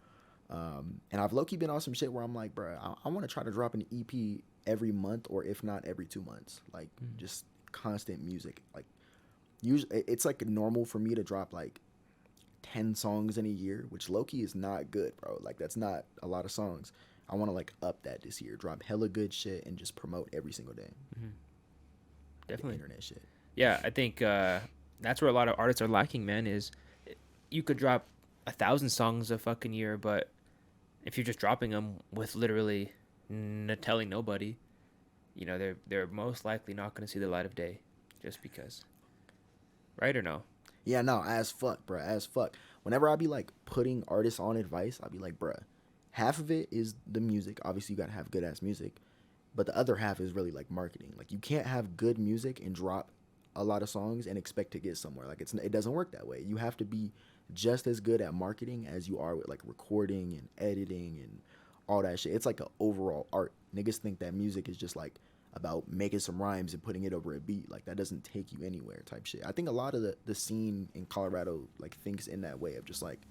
And I've low-key been on some shit where I'm like, bro, I want to try to drop an EP every month, or if not every 2 months, like just constant music. Like usually it's like normal for me to drop like 10 songs in a year, which low-key is not good, bro. Like that's not a lot of songs. I want to like up that this year, drop hella good shit and just promote every single day. Definitely. The internet shit. Yeah, I think that's where a lot of artists are lacking, man. Is you could drop 1,000 songs a fucking year, but if you're just dropping them with literally telling nobody, you know, they're most likely not going to see the light of day, just because, right or no? Yeah, no, as fuck, bro, as fuck. Whenever I be like putting artists on advice, I'll be like, bro, half of it is the music. Obviously, you gotta have good ass music, but the other half is really like marketing. Like you can't have good music and drop a lot of songs and expect to get somewhere. Like it doesn't work that way. You have to be just as good at marketing as you are with like recording and editing and all that shit. It's like an overall art. Niggas think that music is just like about making some rhymes and putting it over a beat. Like that doesn't take you anywhere type shit. I think a lot of the scene in Colorado like thinks in that way of just like,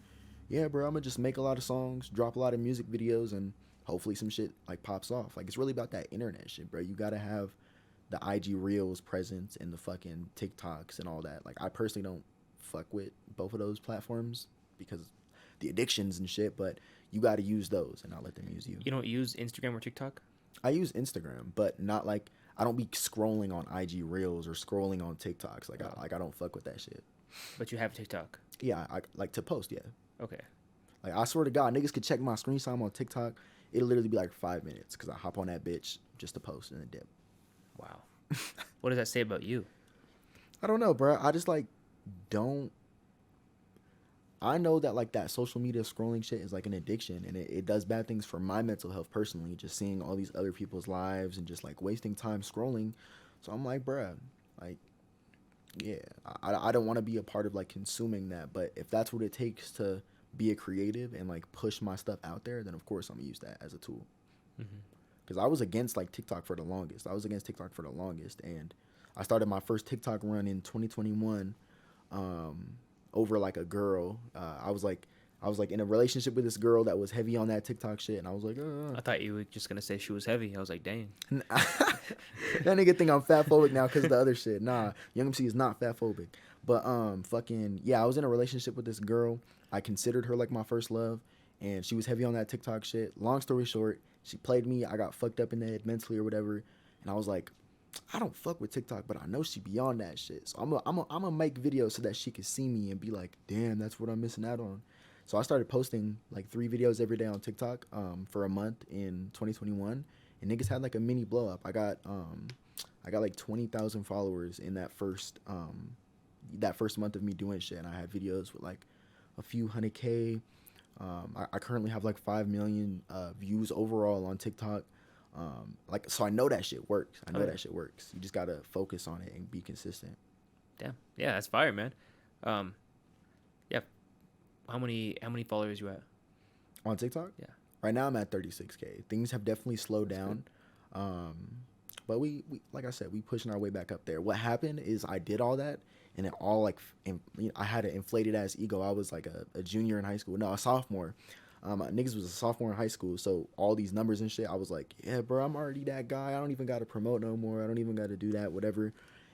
yeah, bro, I'm gonna just make a lot of songs, drop a lot of music videos, and hopefully some shit like pops off. Like it's really about that internet shit, bro. You gotta have the IG Reels presence and the fucking TikToks and all that. Like I personally don't fuck with both of those platforms because the addictions and shit, but you got to use those and not let them use you. You don't use Instagram or TikTok? I use Instagram, but not like I don't be scrolling on IG Reels or scrolling on TikToks. Like I don't fuck with that shit. But you have TikTok? Yeah, I like to post. Yeah. Okay. Like I swear to God, niggas could check my screen time on TikTok. It'll literally be like 5 minutes because I hop on that bitch just to post and then dip. Wow. What does that say about you? I don't know, bro. I just like don't. I know that like that social media scrolling shit is like an addiction, and it does bad things for my mental health personally, just seeing all these other people's lives and just like wasting time scrolling. So I'm like, bruh, like, yeah, I don't want to be a part of like consuming that, but if that's what it takes to be a creative and like push my stuff out there, then of course I'm gonna use that as a tool. Because I was against like TikTok for the longest. And I started my first TikTok run in 2021 over like a girl. I was like in a relationship with this girl that was heavy on that TikTok shit, and I was like, I thought you were just gonna say she was heavy. I was like, dang. That nigga think I'm fat phobic now because of the other shit. Nah, Young MC is not fat phobic. But fucking yeah, I was in a relationship with this girl. I considered her like my first love, and she was heavy on that TikTok shit. Long story short, she played me. I got fucked up in the head mentally or whatever, and I was like, I don't fuck with TikTok, but I know she be on that shit. So I'm gonna make videos so that she can see me and be like, damn, that's what I'm missing out on. So I started posting like 3 videos every day on TikTok for a month in 2021, and niggas had like a mini blow up. I got like 20,000 followers in that first month of me doing shit, and I had videos with like a few 100K. I currently have like 5 million views overall on TikTok. Like, so I know that shit works. That shit works. You just gotta focus on it and be consistent. Damn. Yeah, that's fire, man. Yeah. How many followers you at? On TikTok? Yeah. Right now I'm at 36K. Things have definitely slowed down. But we like I said, we pushing our way back up there. What happened is I did all that, and it all like, I had an inflated ass ego. I was like a junior in high school. No, a sophomore. Niggas was a sophomore in high school, so all these numbers and shit, I was like, yeah, bro, I'm already that guy. I don't even got to promote no more. I don't even got to do that, whatever.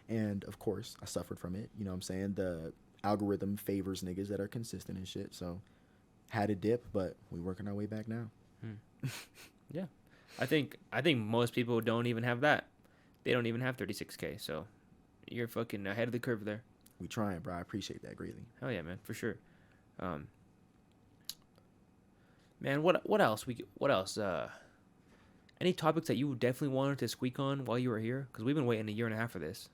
And, of course, I suffered from it. You know what I'm saying? The algorithm favors niggas that are consistent and shit, so had a dip, but we working our way back now. Yeah. I think most people don't even have that. They don't even have 36K. So you're fucking ahead of the curve there. We trying, bro. I appreciate that greatly. Hell yeah, man, for sure. Um, man, what else? What else? Any topics that you definitely wanted to squeak on while you were here? Because we've been waiting a year and a half for this.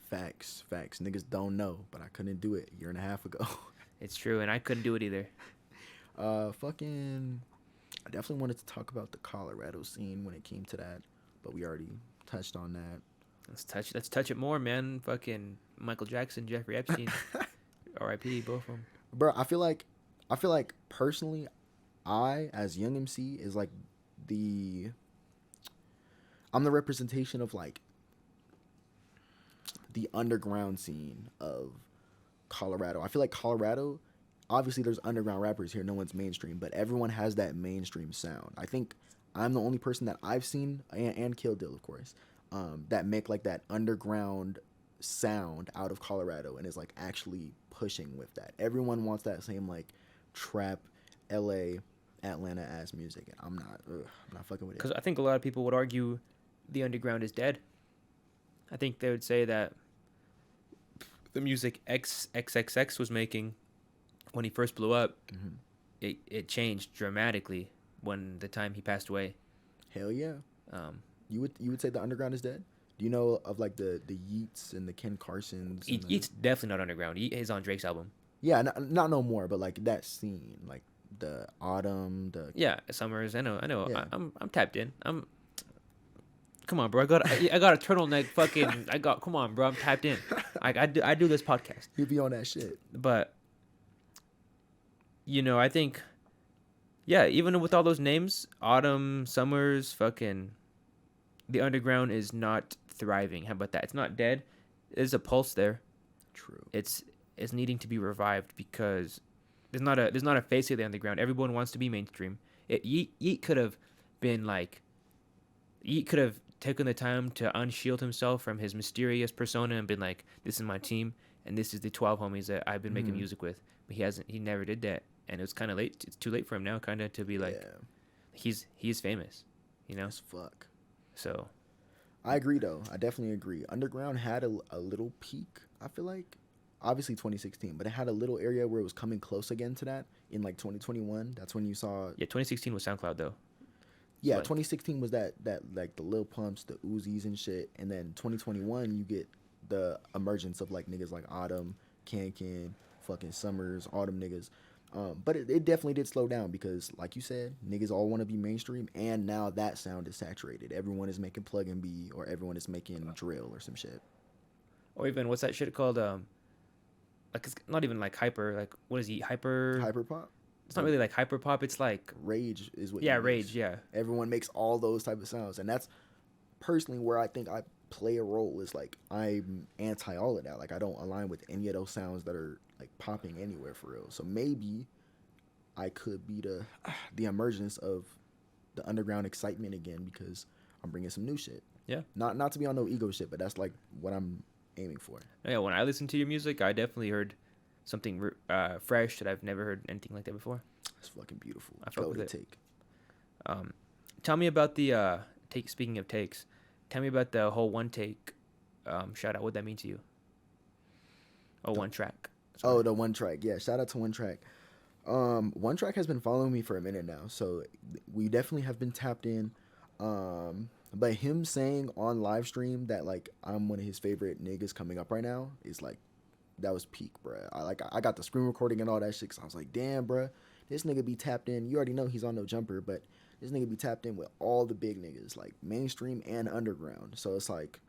Facts. Niggas don't know, but I couldn't do it a year and a half ago. It's true, and I couldn't do it either. Fucking. I definitely wanted to talk about the Colorado scene when it came to that, but we already touched on that. Let's touch it more, man. Fucking Michael Jackson, Jeffrey Epstein, R.I.P. both of them. Bro, I feel like personally, I as Yvng MC is like I'm the representation of like the underground scene of Colorado. I feel like Colorado, obviously there's underground rappers here, no one's mainstream, but everyone has that mainstream sound. I think I'm the only person that I've seen, and Kill Deal, of course, that make like that underground sound out of Colorado and is like actually pushing with that. Everyone wants that same like trap, LA, Atlanta ass music, and I'm not fucking with it. Because I think a lot of people would argue the underground is dead. I think they would say that the music XXX was making when he first blew up, it changed dramatically when the time he passed away. Hell yeah. You would say the underground is dead? Do you know of like the Yeats and the Ken Carsons? Yeats definitely not underground. He is on Drake's album. Yeah, not no more, but like that scene, like the Autumn, Summers. I know. Yeah. I'm tapped in. Come on, bro. I got a turtleneck. Fucking. Come on, bro. I'm tapped in. I do this podcast. You be on that shit. But I think, yeah, even with all those names, Autumn, Summers, fucking, the underground is not thriving. How about that? It's not dead. There's a pulse there. True. It's needing to be revived because there's not a face of the underground. Everyone wants to be mainstream. Yeet could have been like, Yeet could have taken the time to unshield himself from his mysterious persona and been like, this is my team and this is the 12 homies that I've been making music with. But he never did that. And it was kind of late. It's too late for him now, kind of, to be like, he's famous, As fuck. So, I agree though. I definitely agree. Underground had a little peak. I feel like, obviously 2016, but it had a little area where it was coming close again to that in like 2021. That's when you saw. Yeah, 2016 was SoundCloud though. Yeah, 2016 was that like the Lil Pumps, the Uzis and shit, and then 2021 you get the emergence of like niggas like Autumn, Kankin, fucking Summers, Autumn niggas. But it definitely did slow down because, like you said, niggas all want to be mainstream, and now that sound is saturated. Everyone is making plug and B, or everyone is making drill or some shit. Or even what's that shit called? Like it's not even like hyper. Like what is he? Hyper pop. It's not really like hyper pop. It's like rage is what. Yeah, rage. Yeah. Everyone makes all those type of sounds, and that's personally where I think I play a role. Is like I'm anti all of that. Like I don't align with any of those sounds that are like popping anywhere for real. So maybe I could be the emergence of the underground excitement again because I'm bringing some new shit. Yeah. Not to be on no ego shit, but that's like what I'm aiming for. Yeah. When I listen to your music, I definitely heard something fresh that I've never heard anything like that before. It's fucking beautiful. I fuck with it. Take. Tell me about the take. Speaking of takes, tell me about the whole OneTrack shout out. What'd that mean to you? Oh, OneTrack. Sorry. Oh, the OneTrack. Yeah, shout out to OneTrack. OneTrack has been following me for a minute now, so we definitely have been tapped in. But him saying on live stream that like I'm one of his favorite niggas coming up right now is like, that was peak, bruh. I got the screen recording and all that shit, cause I was like, damn, bruh, this nigga be tapped in. You already know he's on No Jumper, but this nigga be tapped in with all the big niggas, like mainstream and underground. So it's like,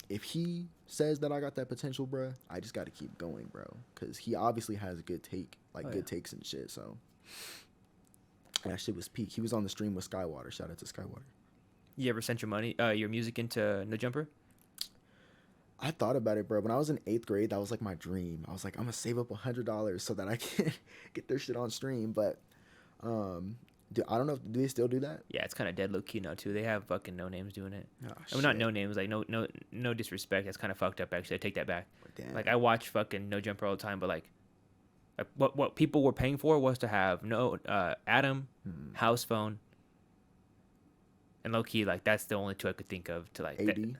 if he says that I got that potential, bruh, I just got to keep going, bro. Because he obviously has a good take, like good takes and shit. So that shit was peak. He was on the stream with Skywater. Shout out to Skywater. You ever sent your music into No Jumper? I thought about it, bro. When I was in 8th grade, that was like my dream. I was like, I'm going to save up $100 so that I can get their shit on stream. But I don't know. Do they still do that? Yeah, it's kind of dead low key now too. They have fucking no names doing it. Oh, I mean, not no names. Like no disrespect. That's kind of fucked up. Actually, I take that back. Damn. Like I watch fucking No Jumper all the time, but like what people were paying for was to have no Adam, House Phone, And low key, like that's the only two I could think of to like. AD.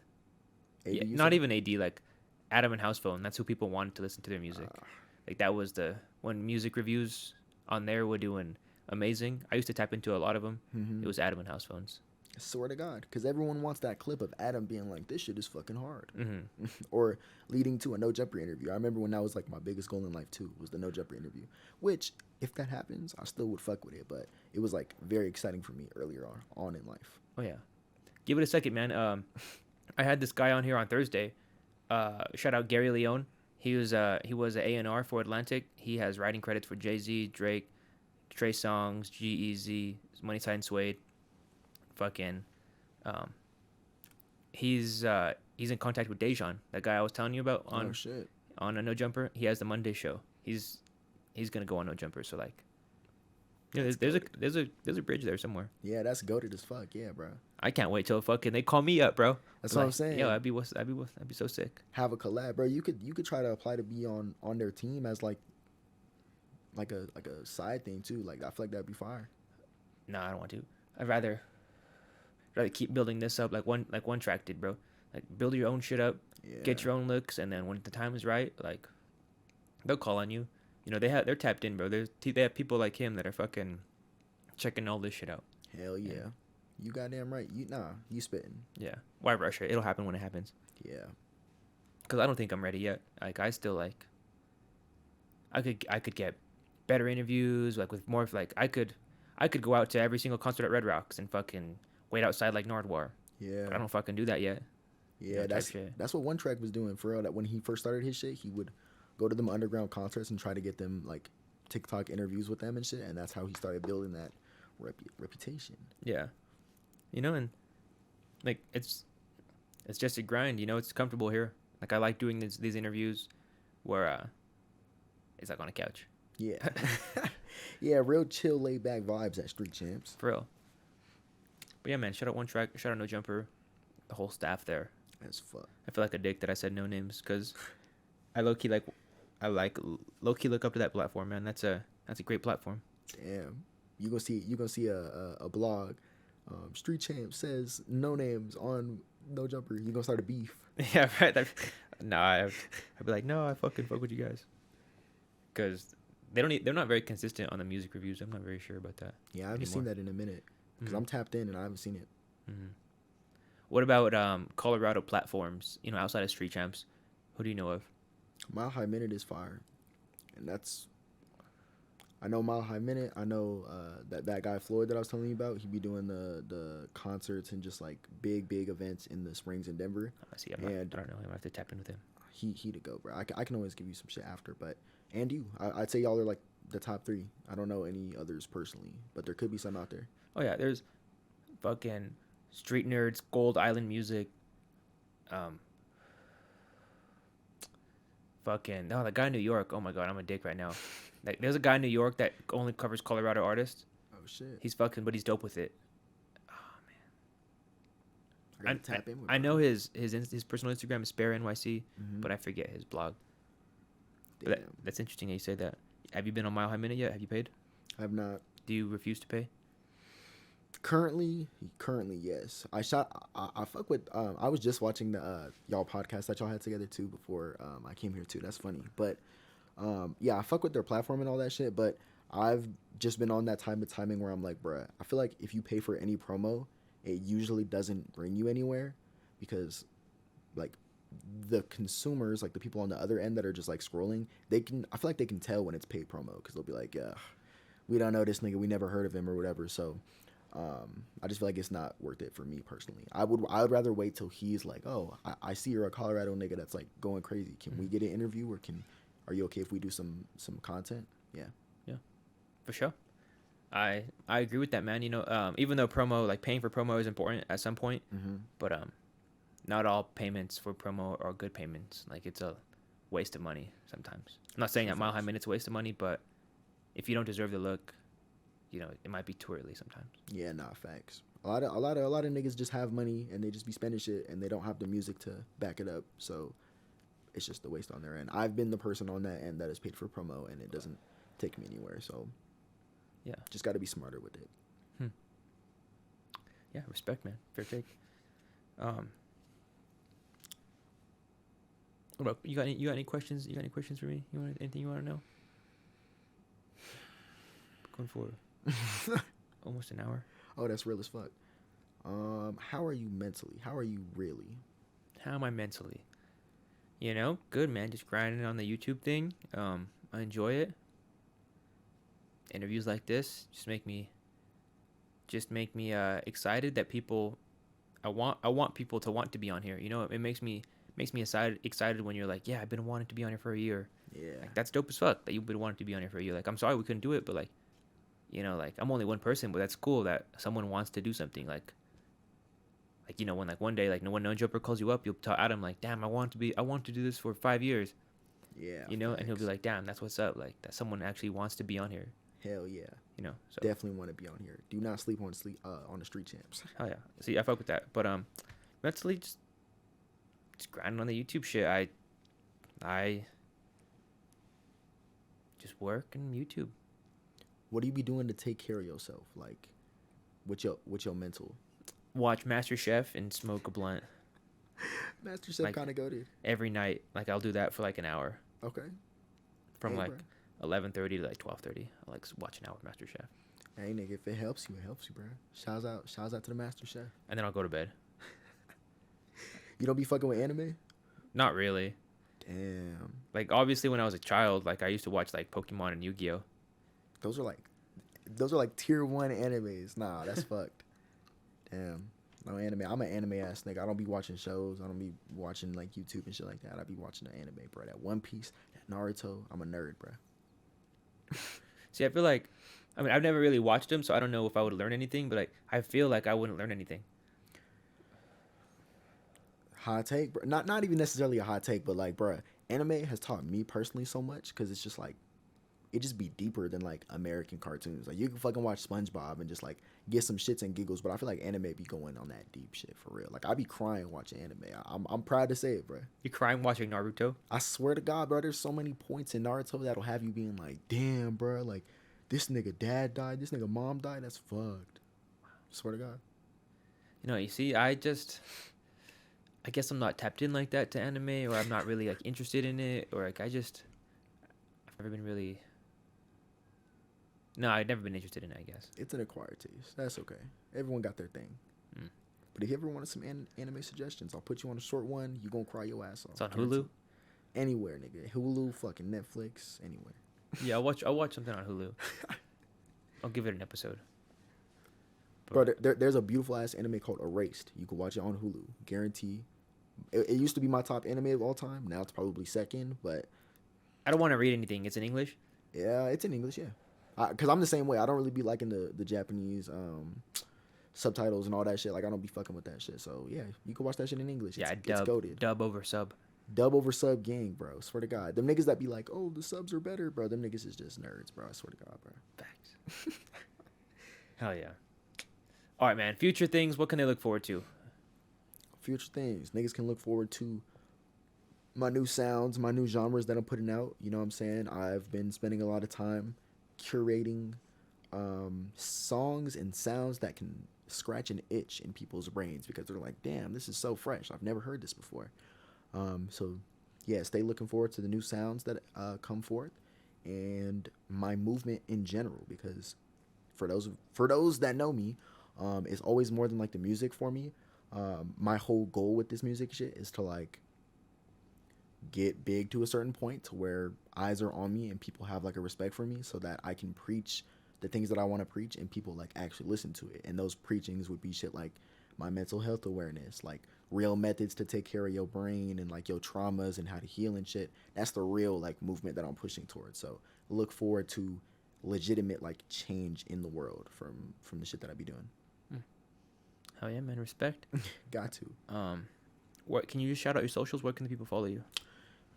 Yeah, you not said? even AD. Like Adam and House Phone. That's who people wanted to listen to their music. Like that was the when music reviews on there were doing amazing. I used to tap into a lot of them. It was Adam and House Phones. I swear to God, because everyone wants that clip of Adam being like, "This shit is fucking hard," Mm-hmm. or leading to a No Jumper interview. I remember when that was like my biggest goal in life too, was the No Jumper interview. Which, if that happens, I still would fuck with it. But it was like very exciting for me earlier on in life. Oh yeah, give it a second, man. I had this guy on here on Thursday. Shout out Gary Leone. He was an A&R for Atlantic. He has writing credits for Jay-Z, Drake, Trey Songz, G-Eazy, Money Sign Suede. Fucking, he's in contact with Dejan, that guy I was telling you about on on a No Jumper. He has the Monday show. He's gonna go on No Jumper. So like, yeah, there's a bridge there somewhere. Yeah, that's goated as fuck. Yeah, bro. I can't wait till fucking they call me up, bro. That's what I'm saying. Yo, that'd be so sick. Have a collab, bro. You could try to apply to be on their team as like a side thing too. Like I feel like that'd be fire. No, I don't want to. I'd rather keep building this up like OneTrack did, bro. Like build your own shit up, get your own looks, and then when the time is right, like they'll call on you. You know they're tapped in, bro. They have people like him that are fucking checking all this shit out. Hell yeah. You goddamn right. You spitting. Yeah. Why rush it? It'll happen when it happens. Yeah. Cause I don't think I'm ready yet. Like I still like. I could get better interviews like with more like I could go out to every single concert at Red Rocks and fucking wait outside like Nardwar. Yeah. But I don't fucking do that yet. Yeah, that's what OneTrack was doing for real. That when he first started his shit, he would go to them underground concerts and try to get them like TikTok interviews with them and shit, and that's how he started building that reputation. Yeah, you know, and like it's just a grind. You know, it's comfortable here. Like I like doing these interviews where it's like on a couch. Yeah, yeah, real chill, laid back vibes at Street Champs. For real. But yeah, man, shout out OneTrack, shout out No Jumper, the whole staff there. As fuck. I feel like a dick that I said no names because I low key look up to that platform, man. That's a great platform. Damn, you gonna see a blog. Street Champ says no names on No Jumper. You gonna start a beef? Yeah, right. I'd be like, no, I fucking fuck with you guys, because they're not very consistent on the music reviews. I'm not very sure about that. Yeah, I haven't seen that in a minute because I'm tapped in and I haven't seen it. Mm-hmm. What about Colorado platforms? You know, outside of Street Champs, who do you know of? Mile High Minute is fire, and I know Mile High Minute. I know that guy Floyd that I was telling you about. He be doing the concerts and just like big events in the Springs in Denver. I see. I don't know him. I have to tap in with him. He to go, bro. I can always give you some shit after, but and you, I'd say y'all are like the top 3. I don't know any others personally, but there could be some out there. Oh yeah, there's fucking Street Nerds, Gold Island Music, fucking the guy in New York. Oh my god, I'm a dick right now. Like, there's a guy in New York that only covers Colorado artists. Oh shit. He's fucking, but he's dope with it. Oh man. I know his personal Instagram is Spare NYC, but I forget his blog. That's interesting that you say that. Have you been on Mile High Minute yet? Have you paid? I have not. Do you refuse to pay? Currently, yes. I fuck with. I was just watching the y'all podcast that y'all had together too before I came here too. That's funny, but yeah, I fuck with their platform and all that shit. But I've just been on that type of timing where I'm like, bruh, I feel like if you pay for any promo, it usually doesn't bring you anywhere because, like, the consumers, like the people on the other end that are just like scrolling, I feel like they can tell when it's paid promo because they'll be like, yeah, we don't know this nigga, we never heard of him or whatever. So I just feel like it's not worth it for me personally. I would rather wait till he's like, oh, I see you're a Colorado nigga that's like going crazy. Can we get an interview, or are you okay if we do some content? Yeah, for sure. I agree with that, man. You know, even though promo, like paying for promo is important at some point, but not all payments for promo are good payments. Like, it's a waste of money sometimes. I'm not saying that Mile High Minute's a waste of money, but if you don't deserve the look, you know, it might be too early sometimes. Yeah, nah, facts. A lot of niggas just have money and they just be spending shit and they don't have the music to back it up. So it's just a waste on their end. I've been the person on that end that is paid for promo and it doesn't take me anywhere. So yeah, just got to be smarter with it. Yeah, respect, man. Fair take. What about you? You got any questions? You got any questions for me? You want anything you want to know? Going for almost an hour. Oh, that's real as fuck. How are you mentally? How are you really? How am I mentally? You know, good, man. Just grinding on the YouTube thing. I enjoy it. Interviews like this just make me excited that people. I want people to want to be on here. You know, it makes me excited when you're like, yeah, I've been wanting to be on here for a year. Yeah. Like, that's dope as fuck that you've been wanting to be on here for a year. Like, I'm sorry we couldn't do it, but like, you know, like I'm only one person, but that's cool that someone wants to do something. Like you know, when like one day, like no one no jumper calls you up, you'll tell Adam like, damn, I want to do this for 5 years. Yeah. You know, thanks. and he'll be like, damn, that's what's up. Like that someone actually wants to be on here. Hell yeah. You know, so Definitely want to be on here. Do not sleep on the street champs. hell yeah. See, I fuck with that. But mentally just grinding on the YouTube shit. I just work and YouTube. What do you be doing to take care of yourself? Like, with your mental? Watch MasterChef and smoke a blunt MasterChef Like- kind of goated. every night. Like I'll do that for like an hour Okay. from Hey, like bro. 11:30 to like 12:30. I like watch an hour of MasterChef, Hey nigga, if it helps you, bro. Shouts out to the MasterChef. and then I'll go to bed. You don't be fucking with anime? Not really. Damn. Like obviously when I was a child, like I used to watch like Pokemon and Yu-Gi-Oh. Those are like tier 1 animes. Nah, that's fucked. Damn. No anime. I'm an anime ass nigga. I don't be watching shows. I don't be watching like YouTube and shit like that. I be watching the anime, bro. That One Piece, that Naruto. I'm a nerd, bro. See, I feel like, I mean, I've never really watched them, so I don't know if I would learn anything. But like, I feel like I wouldn't learn anything. Hot take, bro. Not even necessarily a hot take, but like, bro, anime has taught me personally so much because it's just like, it just be deeper than like American cartoons. Like you can fucking watch SpongeBob and just like get some shits and giggles, but I feel like anime be going on that deep shit for real. Like I be crying watching anime. I'm proud to say it, bro. You crying watching Naruto? I swear to God, bro, there's so many points in Naruto that'll have you being like, damn, bro, like this nigga dad died, this nigga mom died. That's fucked. Swear to God. You know, you see, I guess I'm not tapped in like that to anime, or I'm not really like interested in it, or like I've never been really. No, I've never been interested in it, I guess. It's an acquired taste. That's okay. Everyone got their thing. Mm. But if you ever wanted some anime suggestions, I'll put you on a short one. You gonna cry your ass off. It's on Hulu. Anywhere, nigga. Hulu, fucking Netflix, anywhere. Yeah, I'll watch something on Hulu. I'll give it an episode. Bro, there's a beautiful ass anime called Erased. You can watch it on Hulu. Guarantee. It used to be my top anime of all time. Now it's probably second, but I don't want to read anything. It's in English. yeah, it's in English, yeah. Because I'm the same way. I don't really be liking the Japanese subtitles and all that shit. Like, I don't be fucking with that shit. So, yeah, you can watch that shit in English. Yeah, It's goated. dub over sub. Dub over sub gang, bro. Swear to God. Them niggas that be like, oh, the subs are better, bro. Them niggas is just nerds, bro. I swear to God, bro. Facts. Hell yeah. All right, man. Future things. What can they look forward to? Future things. Niggas can look forward to my new sounds, my new genres that I'm putting out. You know what I'm saying? I've been spending a lot of time curating songs and sounds that can scratch an itch in people's brains because they're like, damn, this is so fresh. I've never heard this before. So, yeah, stay looking forward to the new sounds that come forth and my movement in general because for those that know me, it's always more than like the music for me. My whole goal with this music shit is to like get big to a certain point to where eyes are on me and people have like a respect for me so that I can preach the things that I want to preach and people like actually listen to it. And those preachings would be shit like my mental health awareness, like real methods to take care of your brain and like your traumas and how to heal and shit. That's the real like movement that I'm pushing towards. So look forward to legitimate like change in the world from the shit that I be doing. Hell yeah, man. Respect. Got to. What can you just shout out your socials? Where can the people follow you?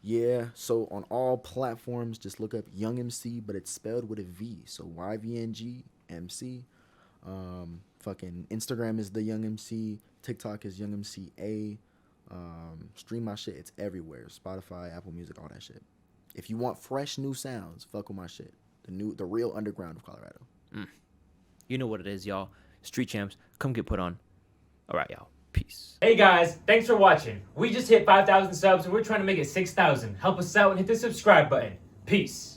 Yeah, so on all platforms, just look up Yvng MC, but it's spelled with a V. So YVNG MC. Fucking Instagram is the Yvng MC. TikTok is Yvng MC A. Stream my shit. It's everywhere. Spotify, Apple Music, all that shit. If you want fresh new sounds, fuck with my shit. The real underground of Colorado. You know what it is, y'all. Street champs, come get put on. All right, y'all. Peace. Hey guys, thanks for watching. We just hit 5,000 subs and we're trying to make it 6,000. Help us out and hit the subscribe button. Peace.